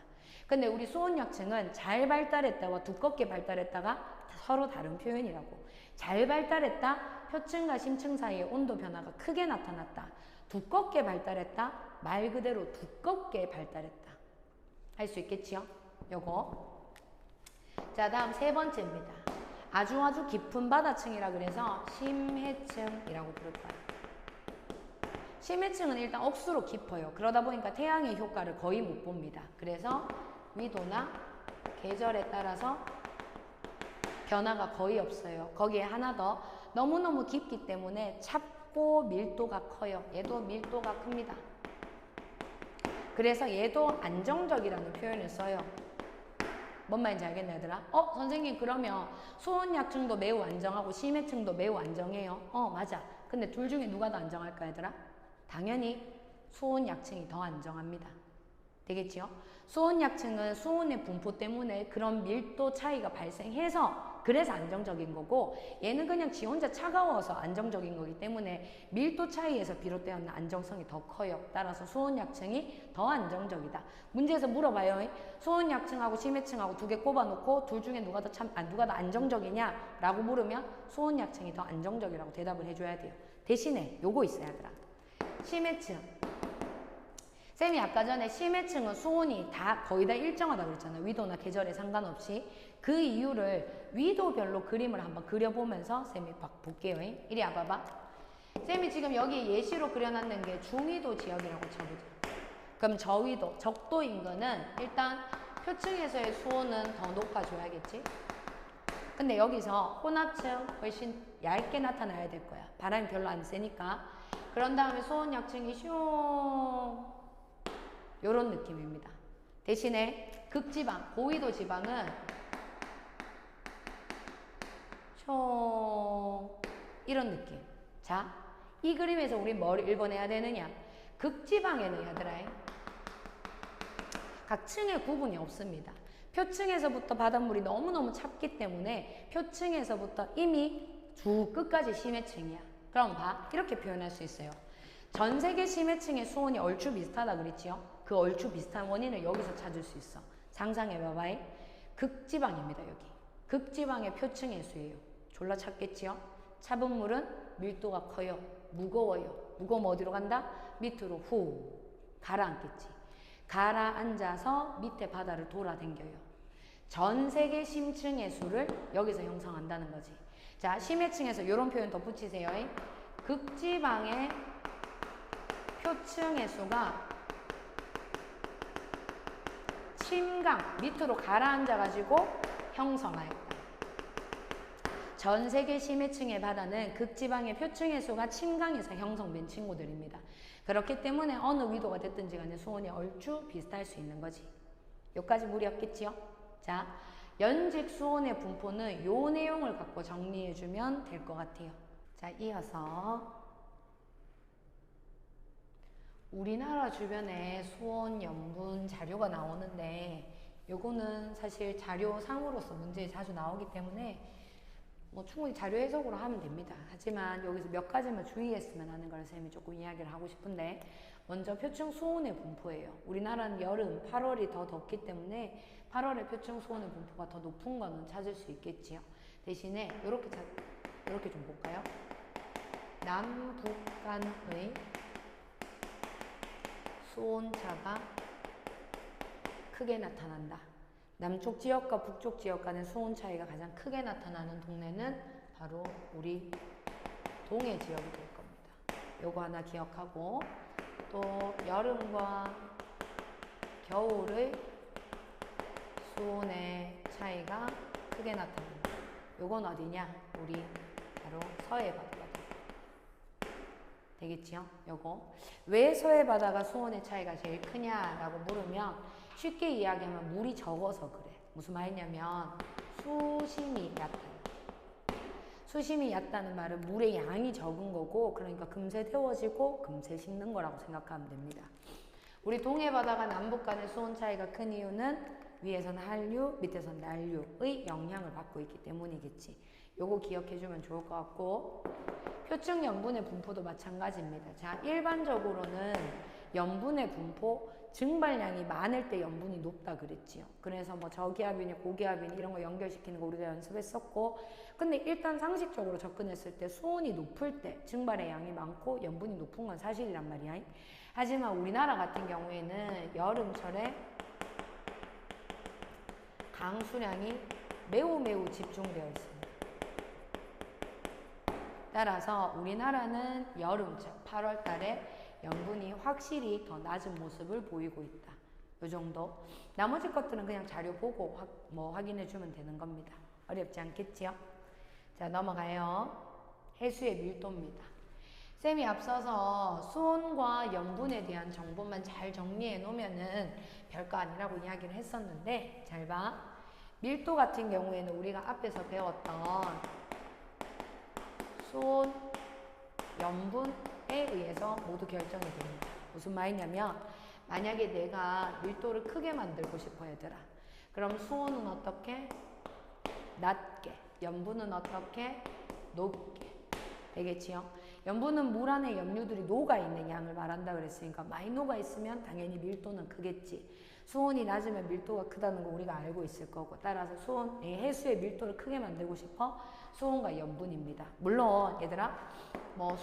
근데 우리 수온약층은 잘 발달했다와 두껍게 발달했다가 서로 다른 표현이라고. 잘 발달했다, 표층과 심층 사이의 온도 변화가 크게 나타났다. 두껍게 발달했다, 말 그대로 두껍게 발달했다. 할 수 있겠지요? 요거. 자, 다음 세 번째입니다. 아주 깊은 바다층이라 그래서 심해층이라고 부를 거예요. 심해층은 일단 억수로 깊어요. 그러다 보니까 태양의 효과를 거의 못 봅니다. 그래서 위도나 계절에 따라서 변화가 거의 없어요. 거기에 하나 더 너무너무 깊기 때문에 찹고 밀도가 커요. 얘도 밀도가 큽니다. 그래서 얘도 안정적이라는 표현을 써요. 뭔 말인지 알겠나 얘들아? 선생님 그러면 소원약증도 매우 안정하고 심해증도 매우 안정해요. 맞아. 근데 둘 중에 누가 더 안정할까 얘들아? 당연히 소원약증이 더 안정합니다. 되겠지요? 소원약증은 수온의 분포 때문에 그런 밀도 차이가 발생해서 그래서 안정적인 거고, 얘는 그냥 지 혼자 차가워서 안정적인 거기 때문에 밀도 차이에서 비롯되는 안정성이 더 커요. 따라서 소원약증이 더 안정적이다. 문제에서 물어봐요. 소원약증하고 심해증하고 두 개 꼽아놓고 둘 중에 누가 더 안정적이냐 라고 물으면 소원약증이 더 안정적이라고 대답을 해줘야 돼요. 대신에 요거 있어야 하더라. 심해증. 쌤이 아까 전에 심해층은 수온이 거의 다 일정하다고 그랬잖아요. 위도나 계절에 상관없이. 그 이유를 위도별로 그림을 한번 그려보면서 쌤이 볼게요. 이리 와봐봐. 쌤이 지금 여기 예시로 그려놨는 게 중위도 지역이라고 쳐보자. 그럼 저위도, 적도 인근은 일단 표층에서의 수온은 더 높아줘야겠지. 근데 여기서 혼합층 훨씬 얇게 나타나야 될 거야. 바람이 별로 안 세니까. 그런 다음에 수온약층이 슝 요런 느낌입니다. 대신에 극지방, 고위도 지방은 이런 느낌. 자, 이 그림에서 우리 뭘 읽어내야 되느냐? 극지방에는 얘들아 각 층의 구분이 없습니다. 표층에서부터 바닷물이 너무너무 찹기 때문에 표층에서부터 이미 쭉 끝까지 심해층이야. 그럼 봐, 이렇게 표현할 수 있어요. 전 세계 심해층의 수온이 얼추 비슷하다 그랬지요? 그 얼추 비슷한 원인을 여기서 찾을 수 있어. 상상해봐봐. 극지방입니다, 여기. 극지방의 표층의 수예요. 졸라 찼겠지요? 차분 물은 밀도가 커요. 무거워요. 무거우면 어디로 간다? 밑으로 후 가라앉겠지. 가라앉아서 밑에 바다를 돌아댕겨요. 전 세계 심층의 수를 여기서 형성한다는 거지. 자, 심해층에서 이런 표현 덧붙이세요. 극지방의 표층의 수가 침강, 밑으로 가라앉아가지고 형성하였다. 전 세계 심해층의 바다는 극지방의 표층의 수가 침강에서 형성된 친구들입니다. 그렇기 때문에 어느 위도가 됐든지 간에 수온이 얼추 비슷할 수 있는 거지. 여기까지 무리 없겠지요? 자, 연직 수온의 분포는 요 내용을 갖고 정리해주면 될 것 같아요. 자, 이어서 우리나라 주변에 수온, 염분 자료가 나오는데 요거는 사실 자료상으로서 문제에 자주 나오기 때문에 뭐 충분히 자료 해석으로 하면 됩니다. 하지만 여기서 몇 가지만 주의했으면 하는 걸 쌤이 조금 이야기를 하고 싶은데, 먼저 표층 수온의 분포예요. 우리나라는 여름 8월이 더 덥기 때문에 8월에 표층 수온의 분포가 더 높은 거는 찾을 수 있겠지요. 대신에 이렇게 좀 볼까요? 남북 간의 수온차가 크게 나타난다. 남쪽 지역과 북쪽 지역 간의 수온 차이가 가장 크게 나타나는 동네는 바로 우리 동해 지역이 될 겁니다. 요거 하나 기억하고, 또 여름과 겨울의 수온의 차이가 크게 나타난다. 요건 어디냐? 우리 바로 서해 바다. 되겠지요? 요거. 왜 서해 바다가 수온의 차이가 제일 크냐라고 물으면 쉽게 이야기하면 물이 적어서 그래. 무슨 말이냐면 수심이 얕아요. 수심이 얕다는 말은 물의 양이 적은 거고, 그러니까 금세 데워지고 금세 식는 거라고 생각하면 됩니다. 우리 동해 바다가 남북 간의 수온 차이가 큰 이유는 위에서는 한류, 밑에서는 난류의 영향을 받고 있기 때문이겠지. 요거 기억해주면 좋을 것 같고, 표층 염분의 분포도 마찬가지입니다. 자, 일반적으로는 염분의 분포, 증발량이 많을 때 염분이 높다 그랬지요. 그래서 뭐 저기압이니 고기압이니 이런 거 연결시키는 거 우리가 연습했었고, 근데 일단 상식적으로 접근했을 때 수온이 높을 때 증발의 양이 많고 염분이 높은 건 사실이란 말이야. 하지만 우리나라 같은 경우에는 여름철에 강수량이 매우 집중되어 있습니다. 따라서 우리나라는 여름철 8월 달에 염분이 확실히 더 낮은 모습을 보이고 있다. 요 정도. 나머지 것들은 그냥 자료 보고 확인해 주면 되는 겁니다. 어렵지 않겠지요? 자, 넘어가요. 해수의 밀도입니다. 쌤이 앞서서 수온과 염분에 대한 정보만 잘 정리해 놓으면은 별거 아니라고 이야기를 했었는데, 잘 봐. 밀도 같은 경우에는 우리가 앞에서 배웠던 수온, 염분에 의해서 모두 결정이 됩니다. 무슨 말이냐면, 만약에 내가 밀도를 크게 만들고 싶어 얘들아. 그럼 수온은 어떻게? 낮게. 염분은 어떻게? 높게. 되겠지요? 염분은 물 안에 염류들이 녹아있는 양을 말한다 그랬으니까 많이 녹아있으면 당연히 밀도는 크겠지. 수온이 낮으면 밀도가 크다는 거 우리가 알고 있을 거고, 따라서 해수의 밀도를 크게 만들고 싶어? 수온과 염분입니다. 물론 얘들아, 뭐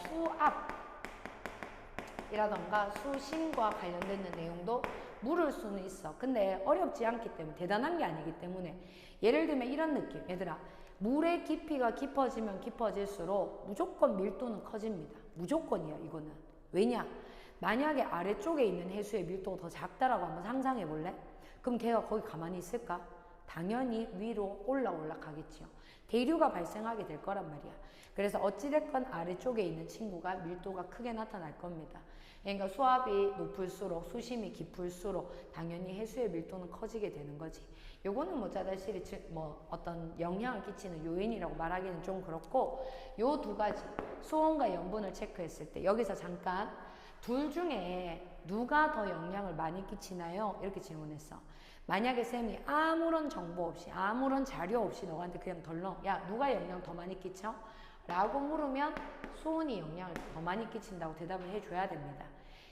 수압이라던가 수심과 관련된 내용도 물을 수는 있어. 근데 어렵지 않기 때문에, 대단한 게 아니기 때문에. 예를 들면 이런 느낌. 얘들아, 물의 깊이가 깊어지면 깊어질수록 무조건 밀도는 커집니다. 무조건이야, 이거는. 왜냐? 만약에 아래쪽에 있는 해수의 밀도가 더 작다라고 한번 상상해 볼래? 그럼 걔가 거기 가만히 있을까? 당연히 위로 올라가겠지요. 대류가 발생하게 될 거란 말이야. 그래서 어찌됐건 아래쪽에 있는 친구가 밀도가 크게 나타날 겁니다. 그러니까 수압이 높을수록, 수심이 깊을수록 당연히 해수의 밀도는 커지게 되는 거지. 요거는 뭐 짜잘시리 어떤 영향을 끼치는 요인이라고 말하기는 좀 그렇고, 요 두 가지 수온과 염분을 체크했을 때 여기서 잠깐 둘 중에 누가 더 영향을 많이 끼치나요? 이렇게 질문했어. 만약에 쌤이 아무런 정보 없이, 아무런 자료 없이 너한테 그냥 덜렁, 야, 누가 영향 더 많이 끼쳐? 라고 물으면 수온이 영향을 더 많이 끼친다고 대답을 해줘야 됩니다.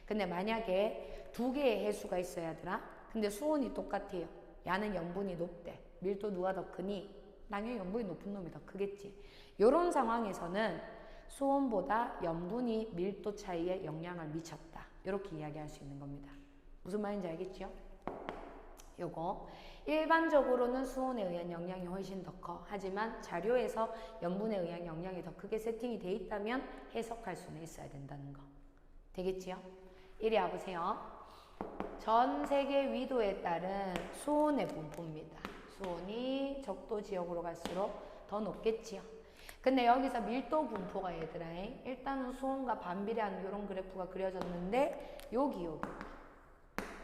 근데 만약에 두 개의 해수가 있어야 하더라. 근데 수온이 똑같아요. 야는 염분이 높대. 밀도 누가 더 크니? 당연히 염분이 높은 놈이 더 크겠지. 이런 상황에서는 수온보다 염분이 밀도 차이에 영향을 미쳤다. 이렇게 이야기할 수 있는 겁니다. 무슨 말인지 알겠죠? 요거 일반적으로는 수온에 의한 영향이 훨씬 더 커. 하지만 자료에서 염분에 의한 영향이 더 크게 세팅이 돼 있다면 해석할 수는 있어야 된다는 거. 되겠지요? 이리 와보세요. 전 세계 위도에 따른 수온의 분포입니다. 수온이 적도 지역으로 갈수록 더 높겠지요. 근데 여기서 밀도 분포가 얘들아, 일단은 수온과 반비례하는 이런 그래프가 그려졌는데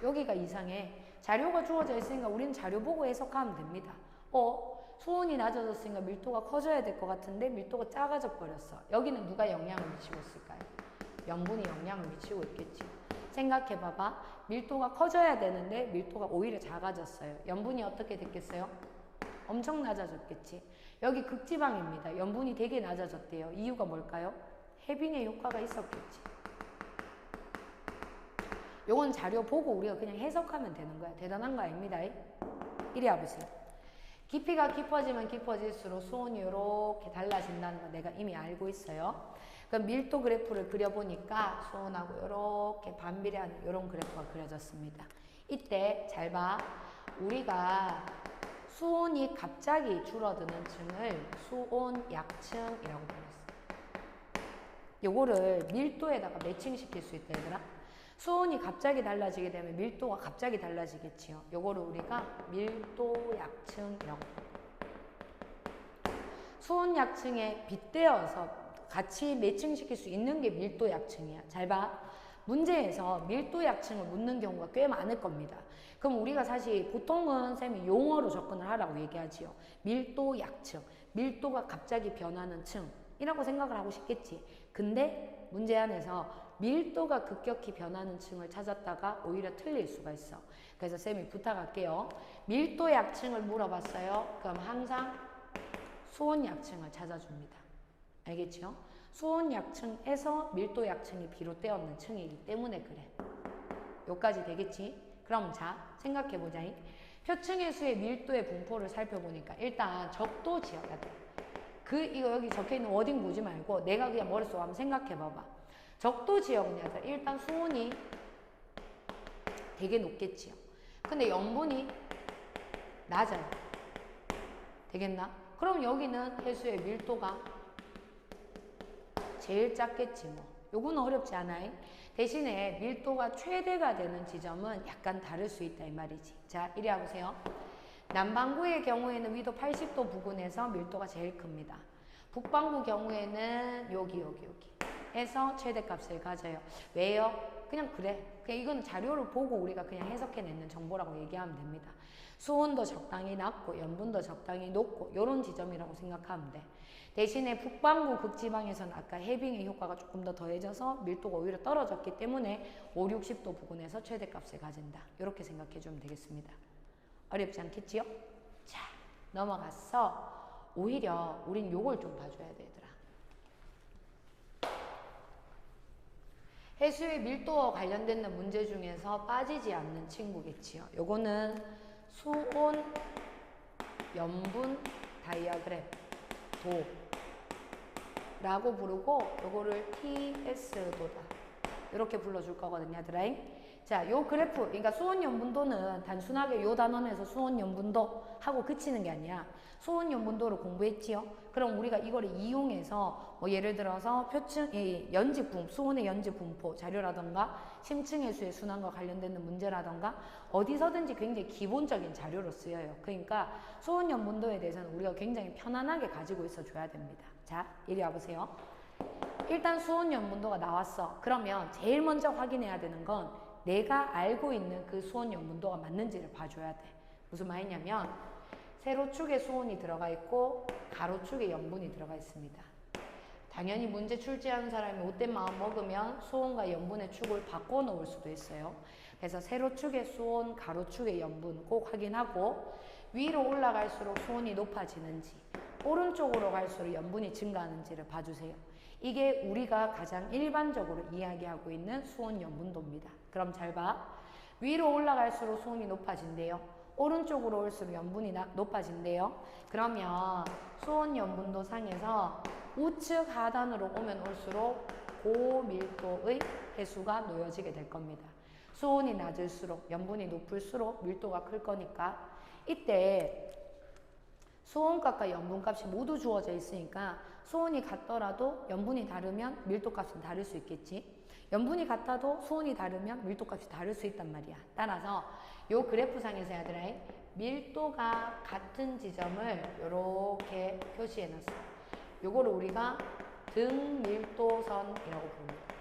여기가 이상해. 자료가 주어져 있으니까 우리는 자료 보고 해석하면 됩니다. 수온이 낮아졌으니까 밀도가 커져야 될 것 같은데 밀도가 작아져 버렸어. 여기는 누가 영향을 미치고 있을까요? 염분이 영향을 미치고 있겠지. 생각해 봐봐. 밀도가 커져야 되는데 밀도가 오히려 작아졌어요. 염분이 어떻게 됐겠어요? 엄청 낮아졌겠지. 여기 극지방입니다. 염분이 되게 낮아졌대요. 이유가 뭘까요? 해빙의 효과가 있었겠지. 요건 자료 보고 우리가 그냥 해석하면 되는 거야. 대단한 거 아닙니다. 이리 와보세요. 깊이가 깊어지면 깊어질수록 수온이 이렇게 달라진다는 거 내가 이미 알고 있어요. 그럼 밀도 그래프를 그려보니까 수온하고 이렇게 반비례하는 이런 그래프가 그려졌습니다. 이때 잘 봐. 우리가 수온이 갑자기 줄어드는 층을 수온 약층이라고 불렀어요. 요거를 밀도에다가 매칭시킬 수 있다 얘들아. 수온이 갑자기 달라지게 되면 밀도가 갑자기 달라지겠지요. 요거를 우리가 밀도 약층이라고 불러요. 수온 약층에 빗대어서 같이 매칭시킬 수 있는 게 밀도 약층이야. 잘 봐. 문제에서 밀도 약층을 묻는 경우가 꽤 많을 겁니다. 그럼 우리가 사실 보통은 쌤이 용어로 접근을 하라고 얘기하지요. 밀도 약층, 밀도가 갑자기 변하는 층이라고 생각을 하고 싶겠지. 근데 문제 안에서 밀도가 급격히 변하는 층을 찾았다가 오히려 틀릴 수가 있어. 그래서 쌤이 부탁할게요. 밀도 약층을 물어봤어요. 그럼 항상 수온 약층을 찾아줍니다. 알겠죠? 수온 약층에서 밀도 약층이 비롯되었는 층이기 때문에 그래. 여기까지 되겠지? 그럼 자, 생각해보자. 표층의 수의 밀도의 분포를 살펴보니까 일단 적도 지역이야. 이거 여기 적혀있는 워딩 보지 말고 내가 그냥 머릿속으로 한번 생각해봐봐. 적도 지역은 일단 수온이 되게 높겠지요. 근데 염분이 낮아요. 되겠나? 그럼 여기는 해수의 밀도가 제일 작겠지 뭐. 요거는 어렵지 않아요. 대신에 밀도가 최대가 되는 지점은 약간 다를 수 있다 이 말이지. 자, 이리 와보세요. 남반구의 경우에는 위도 80도 부근에서 밀도가 제일 큽니다. 북반구 경우에는 여기 에서 최대값을 가져요. 왜요? 그냥 그래. 그냥 이건 자료를 보고 우리가 그냥 해석해내는 정보라고 얘기하면 됩니다. 수온도 적당히 낮고 염분도 적당히 높고 이런 지점이라고 생각하면 돼. 대신에 북반구 극지방에서는 아까 해빙의 효과가 조금 더 더해져서 밀도가 오히려 떨어졌기 때문에 5, 60도 부근에서 최대값을 가진다. 이렇게 생각해 주면 되겠습니다. 어렵지 않겠지요? 자, 넘어가서 오히려 우린 요걸 좀 봐줘야 되더라. 해수의 밀도와 관련된 문제 중에서 빠지지 않는 친구겠지요. 요거는 수온, 염분, 다이아그램, 도 라고 부르고 요거를 TS도다 이렇게 불러줄 거거든요, 얘들아. 자, 요 그래프, 그러니까 수온염분도는 단순하게 요 단원에서 수온염분도 하고 그치는 게 아니야. 수온염분도를 공부했지요? 그럼 우리가 이거를 이용해서 뭐 예를 들어서 표층, 연직분, 수온의 연직분포 자료라던가 심층해수의 순환과 관련되는 문제라던가 어디서든지 굉장히 기본적인 자료로 쓰여요. 그러니까 수온염분도에 대해서는 우리가 굉장히 편안하게 가지고 있어 줘야 됩니다. 자, 이리 와보세요. 일단 수온염분도가 나왔어. 그러면 제일 먼저 확인해야 되는 건 내가 알고 있는 그 수온염분도가 맞는지를 봐줘야 돼. 무슨 말이냐면 세로축에 수온이 들어가 있고 가로축에 염분이 들어가 있습니다. 당연히 문제 출제하는 사람이 못된 마음 먹으면 수온과 염분의 축을 바꿔 놓을 수도 있어요. 그래서 세로축의 수온, 가로축의 염분 꼭 확인하고 위로 올라갈수록 수온이 높아지는지 오른쪽으로 갈수록 염분이 증가하는지를 봐주세요. 이게 우리가 가장 일반적으로 이야기하고 있는 수온 염분도입니다. 그럼 잘 봐. 위로 올라갈수록 수온이 높아진대요. 오른쪽으로 올수록 염분이 높아진대요. 그러면 수온 염분도 상에서 우측 하단으로 오면 올수록 고밀도의 해수가 놓여지게 될 겁니다. 수온이 낮을수록 염분이 높을수록 밀도가 클 거니까 이때 수온값과 염분값이 모두 주어져 있으니까 수온이 같더라도 염분이 다르면 밀도값은 다를 수 있겠지. 염분이 같아도 수온이 다르면 밀도값이 다를 수 있단 말이야. 따라서 요 그래프상에서 얘들아 밀도가 같은 지점을 이렇게 표시해 놨어. 요거를 우리가 등밀도선이라고 부릅니다.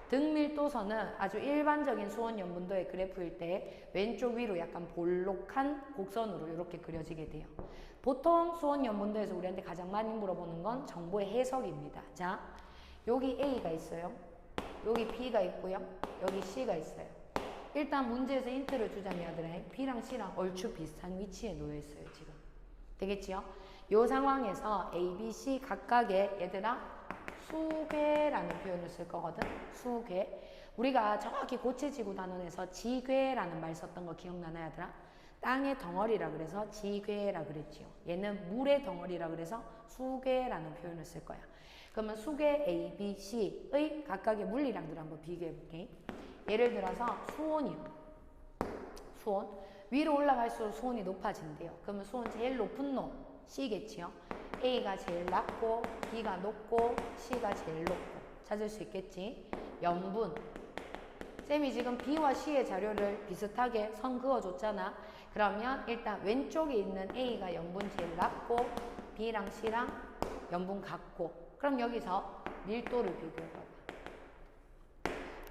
등밀도선은 아주 일반적인 수온 염분도의 그래프일 때 왼쪽 위로 약간 볼록한 곡선으로 이렇게 그려지게 돼요. 보통 수온 염분도에서 우리한테 가장 많이 물어보는 건 정보의 해석입니다. 자, 여기 A가 있어요. 여기 B가 있고요. 여기 C가 있어요. 일단 문제에서 힌트를 주자면 B랑 C랑 얼추 비슷한 위치에 놓여 있어요. 지금 되겠지요? 이 상황에서 A, B, C 각각의 얘들아 수괴라는 표현을 쓸 거거든. 수괴. 우리가 정확히 고체지구 단원에서 지괴라는 말 썼던 거 기억나나요, 얘들아? 땅의 덩어리라 그래서 지괴라 그랬지요. 얘는 물의 덩어리라 그래서 수괴라는 표현을 쓸 거야. 그러면 수괴 A, B, C의 각각의 물리량들을 한번 비교해 볼게. 예를 들어서 수온이요. 수온. 위로 올라갈수록 수온이 높아진대요. 그러면 수온 제일 높은 놈 C겠지요. A가 제일 낮고 B가 높고 C가 제일 높고 찾을 수 있겠지. 염분. 쌤이 지금 B와 C의 자료를 비슷하게 선 그어줬잖아. 그러면 일단 왼쪽에 있는 A가 염분 제일 낮고 B랑 C랑 염분 같고 그럼 여기서 밀도를 비교해봐봐.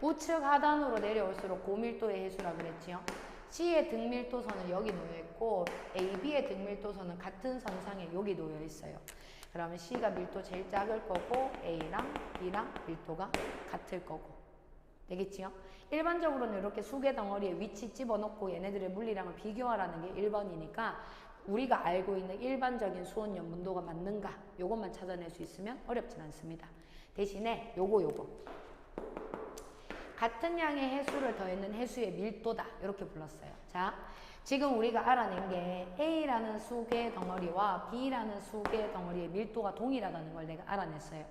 우측 하단으로 내려올수록 고밀도의 해수라 그랬지요. C의 등밀도선은 여기 놓여있고 A, B의 등밀도선은 같은 선상에 여기 놓여있어요. 그러면 C가 밀도 제일 작을 거고 A랑 B랑 밀도가 같을 거고 되겠지요? 일반적으로는 이렇게 수계 덩어리에 위치 집어넣고 얘네들의 물리량을 비교하라는 게 1번이니까 우리가 알고 있는 일반적인 수온 염분도가 맞는가 요것만 찾아낼 수 있으면 어렵진 않습니다. 대신에 요거 같은 양의 해수를 더했는 해수의 밀도다 이렇게 불렀어요. 자, 지금 우리가 알아낸 게 A라는 수계 덩어리와 B라는 수계 덩어리의 밀도가 동일하다는 걸 내가 알아냈어요.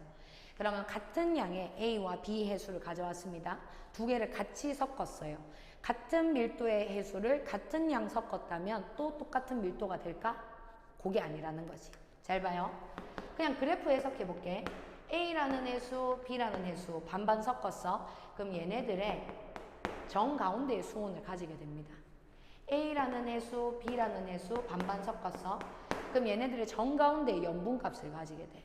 그러면 같은 양의 A와 B 해수를 가져왔습니다. 두 개를 같이 섞었어요. 같은 밀도의 해수를 같은 양 섞었다면 또 똑같은 밀도가 될까? 그게 아니라는 거지. 잘 봐요. 그냥 그래프 해석해 볼게. A라는 해수, B라는 해수 반반 섞었어. 그럼 얘네들의 정 가운데의 수온을 가지게 됩니다. A라는 해수, B라는 해수 반반 섞었어. 그럼 얘네들의 정 가운데의 염분값을 가지게 돼.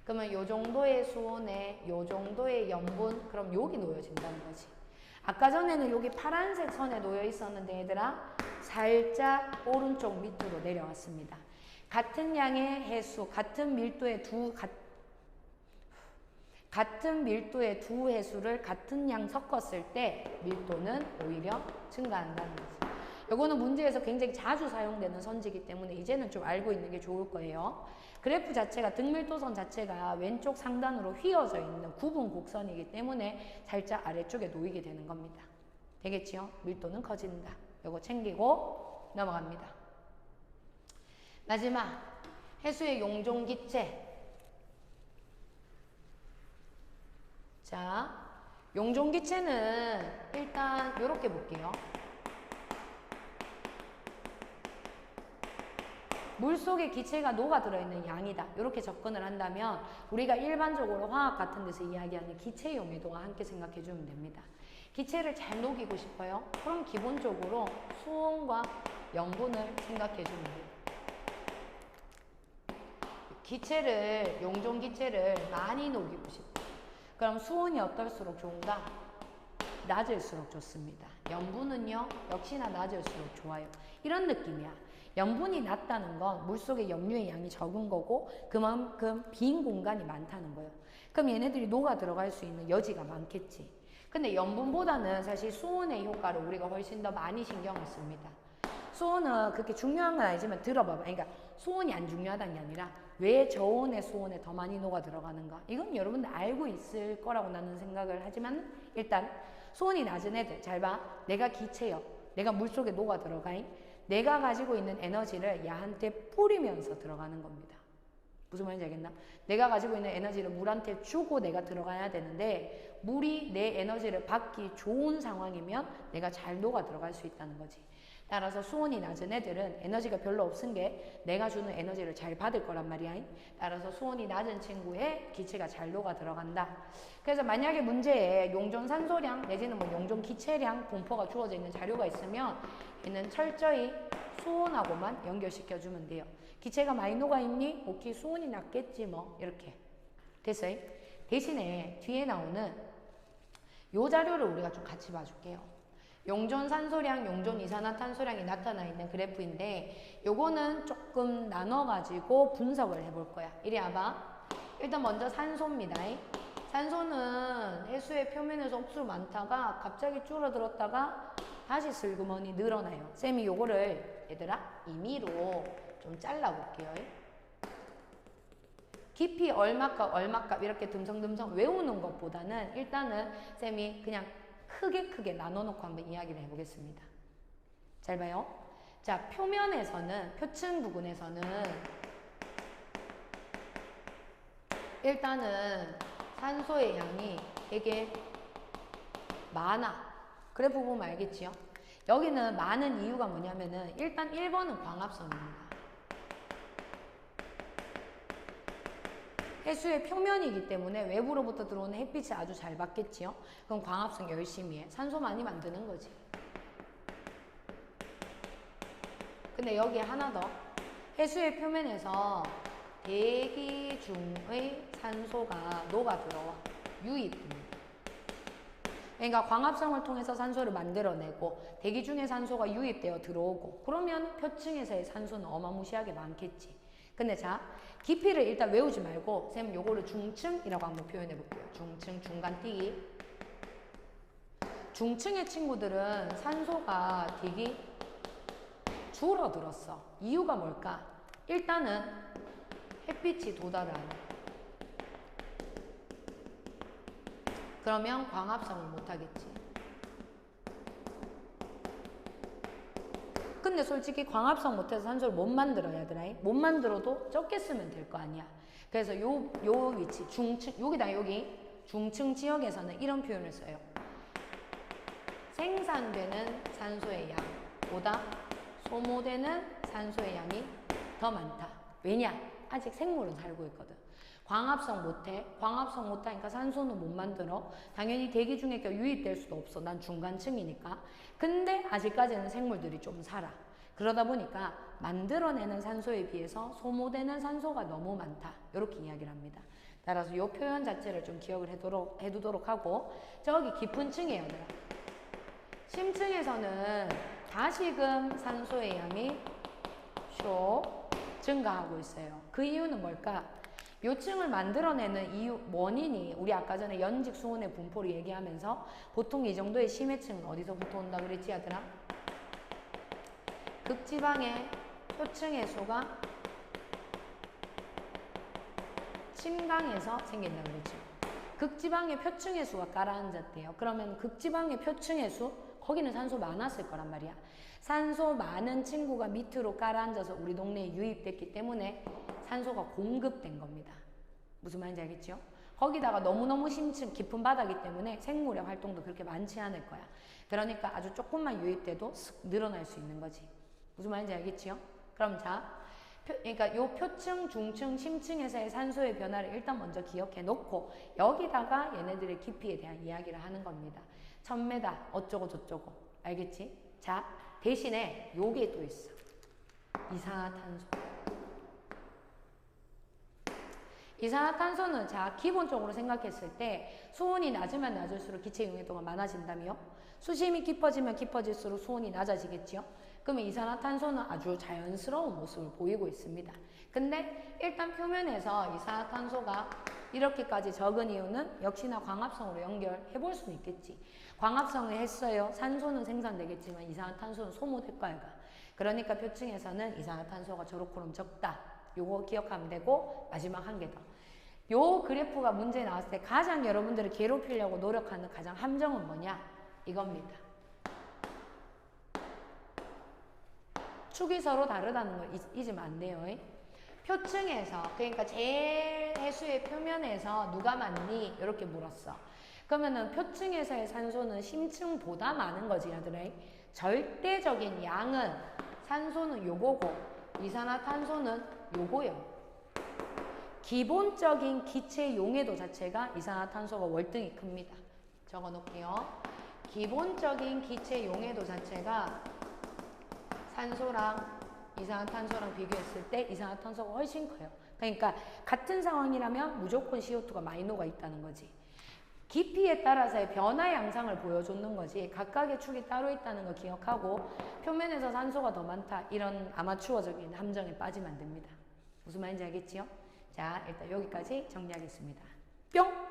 그러면 요 정도의 수온에 요 정도의 염분, 그럼 여기 놓여진다는 거지. 아까 전에는 여기 파란색 선에 놓여 있었는데 얘들아 살짝 오른쪽 밑으로 내려왔습니다. 같은 양의 해수, 같은 밀도의 두 해수를 같은 양 섞었을 때 밀도는 오히려 증가한다는 거지. 요거는 문제에서 굉장히 자주 사용되는 선지이기 때문에 이제는 좀 알고 있는 게 좋을 거예요. 그래프 자체가 등밀도선 자체가 왼쪽 상단으로 휘어져 있는 구분 곡선이기 때문에 살짝 아래쪽에 놓이게 되는 겁니다. 되겠지요? 밀도는 커진다. 요거 챙기고 넘어갑니다. 마지막 해수의 용종기체. 자, 용종기체는 일단 이렇게 볼게요. 물속에 기체가 녹아 들어있는 양이다. 이렇게 접근을 한다면 우리가 일반적으로 화학 같은 데서 이야기하는 기체용 해도와 함께 생각해 주면 됩니다. 기체를 잘 녹이고 싶어요? 그럼 기본적으로 수온과 염분을 생각해 주면 돼요. 용종기체를 많이 녹이고 싶다. 그럼 수온이 어떨수록 좋은가? 낮을수록 좋습니다. 염분은요, 역시나 낮을수록 좋아요. 이런 느낌이야. 염분이 낮다는 건 물속에 염류의 양이 적은 거고 그만큼 빈 공간이 많다는 거예요. 그럼 얘네들이 녹아 들어갈 수 있는 여지가 많겠지. 근데 염분보다는 사실 수온의 효과를 우리가 훨씬 더 많이 신경을 씁니다. 수온은 그렇게 중요한 건 아니지만 들어봐봐. 그러니까 수온이 안 중요하다는 게 아니라 왜 저온의 수온에 더 많이 녹아 들어가는가? 이건 여러분들 알고 있을 거라고 나는 생각을 하지만 일단 수온이 낮은 애들 잘 봐. 내가 기체요. 내가 물속에 녹아 들어가잉. 내가 가지고 있는 에너지를 야한테 뿌리면서 들어가는 겁니다. 무슨 말인지 알겠나? 내가 가지고 있는 에너지를 물한테 주고 내가 들어가야 되는데 물이 내 에너지를 받기 좋은 상황이면 내가 잘 녹아 들어갈 수 있다는 거지. 따라서 수온이 낮은 애들은 에너지가 별로 없은 게 내가 주는 에너지를 잘 받을 거란 말이야. 따라서 수온이 낮은 친구의 기체가 잘 녹아 들어간다. 그래서 만약에 문제에 용존산소량 내지는 뭐 용존기체량 분포가 주어져 있는 자료가 있으면 얘는 철저히 수온하고만 연결시켜주면 돼요. 기체가 많이 녹아있니? 오케이, 수온이 낮겠지 뭐. 이렇게. 됐어요? 대신에 뒤에 나오는 요 자료를 우리가 좀 같이 봐줄게요. 용존산소량, 용존이산화탄소량이 나타나 있는 그래프인데 요거는 조금 나눠가지고 분석을 해볼 거야. 이리 와봐. 일단 먼저 산소입니다. 산소는 해수의 표면에서 억수로 많다가 갑자기 줄어들었다가 다시 슬그머니 늘어나요. 쌤이 요거를 얘들아 임의로 좀 잘라볼게요. 깊이 얼마값 얼마값 이렇게 듬성듬성 외우는 것보다는 일단은 쌤이 그냥 크게 나눠놓고 한번 이야기를 해보겠습니다. 잘 봐요. 자, 표면에서는, 표층 부분에서는 일단은 산소의 양이 되게 많아. 그래프 보면 알겠지요? 여기는 많은 이유가 뭐냐면은 일단 1번은 광합성입니다. 해수의 표면이기 때문에 외부로부터 들어오는 햇빛이 아주 잘 받겠지요? 그럼 광합성 열심히 해. 산소 많이 만드는 거지. 근데 여기에 하나 더. 해수의 표면에서 대기 중의 산소가 녹아 들어와. 유입됩니다. 그러니까 광합성을 통해서 산소를 만들어내고 대기 중의 산소가 유입되어 들어오고 그러면 표층에서의 산소는 어마무시하게 많겠지. 근데 자, 깊이를 일단 외우지 말고 쌤 요거를 중층이라고 한번 표현해 볼게요. 중층, 중간뛰기. 중층의 친구들은 산소가 되게 줄어들었어. 이유가 뭘까? 일단은 햇빛이 도달을 안 해. 그러면 광합성을 못하겠지. 근데 솔직히 광합성 못해서 산소를 못 만들어야 되나? 못 만들어도 적게 쓰면 될 거 아니야. 그래서 요 위치, 중층, 여기다 여기 중층 지역에서는 이런 표현을 써요. 생산되는 산소의 양보다 소모되는 산소의 양이 더 많다. 왜냐? 아직 생물은 살고 있거든. 광합성 못해. 광합성 못하니까 산소는 못 만들어. 당연히 대기 중에 유입될 수도 없어. 난 중간층이니까. 근데 아직까지는 생물들이 좀 살아. 그러다 보니까 만들어내는 산소에 비해서 소모되는 산소가 너무 많다. 이렇게 이야기를 합니다. 따라서 이 표현 자체를 좀 기억을 해두도록 하고, 저기 깊은 층이에요. 심층에서는 다시금 산소의 양이 쇼 증가하고 있어요. 그 이유는 뭘까? 요층을 만들어내는 이유, 원인이 우리 아까 전에 연직 수온의 분포를 얘기하면서 보통 이 정도의 심해층은 어디서부터 온다 그랬지 얘들아? 극지방의 표층 해수가 침강에서 생긴다 그랬죠. 극지방의 표층 해수가 가라앉았대요. 그러면 극지방의 표층 해수, 거기는 산소 많았을 거란 말이야. 산소 많은 친구가 밑으로 가라앉아서 우리 동네에 유입됐기 때문에 산소가 공급된 겁니다. 무슨 말인지 알겠죠? 거기다가 너무너무 심층 깊은 바다기 때문에 생물의 활동도 그렇게 많지 않을 거야. 그러니까 아주 조금만 유입돼도 슥 늘어날 수 있는 거지. 무슨 말인지 알겠지요? 그럼 자, 그러니까 요 표층, 중층, 심층에서의 산소의 변화를 일단 먼저 기억해 놓고 여기다가 얘네들의 깊이에 대한 이야기를 하는 겁니다. 1000m 어쩌고 저쩌고. 알겠지? 자, 대신에 요게 또 있어. 이산화탄소. 이산화탄소는 자, 기본적으로 생각했을 때 수온이 낮으면 낮을수록 기체 용해도가 많아진다며? 수심이 깊어지면 깊어질수록 수온이 낮아지겠지요? 그러면 이산화탄소는 아주 자연스러운 모습을 보이고 있습니다. 근데 일단 표면에서 이산화탄소가 이렇게까지 적은 이유는 역시나 광합성으로 연결해 볼 수는 있겠지. 광합성을 했어요. 산소는 생산되겠지만 이산화탄소는 소모될 거야. 그러니까 표층에서는 이산화탄소가 저렇게럼 적다. 요거 기억하면 되고, 마지막 한 개 더. 요 그래프가 문제에 나왔을 때 가장 여러분들을 괴롭히려고 노력하는 가장 함정은 뭐냐? 이겁니다. 축이 서로 다르다는 걸 잊으면 안 돼요. 표층에서, 그러니까 제일 해수의 표면에서 누가 많니? 이렇게 물었어. 그러면은 표층에서의 산소는 심층보다 많은 거지, 얘들아. 절대적인 양은 산소는 요거고 이산화탄소는 요거요. 기본적인 기체 용해도 자체가 이산화탄소가 월등히 큽니다. 적어 놓을게요. 기본적인 기체 용해도 자체가 산소랑 이산화탄소랑 비교했을 때 이산화탄소가 훨씬 커요. 그러니까 같은 상황이라면 무조건 CO2가 많이 녹아 있다는 거지. 깊이에 따라서의 변화 양상을 보여주는 거지. 각각의 축이 따로 있다는 거 기억하고 표면에서 산소가 더 많다. 이런 아마추어적인 함정에 빠지면 안 됩니다. 무슨 말인지 알겠지요? 자, 일단 여기까지 정리하겠습니다. 뿅!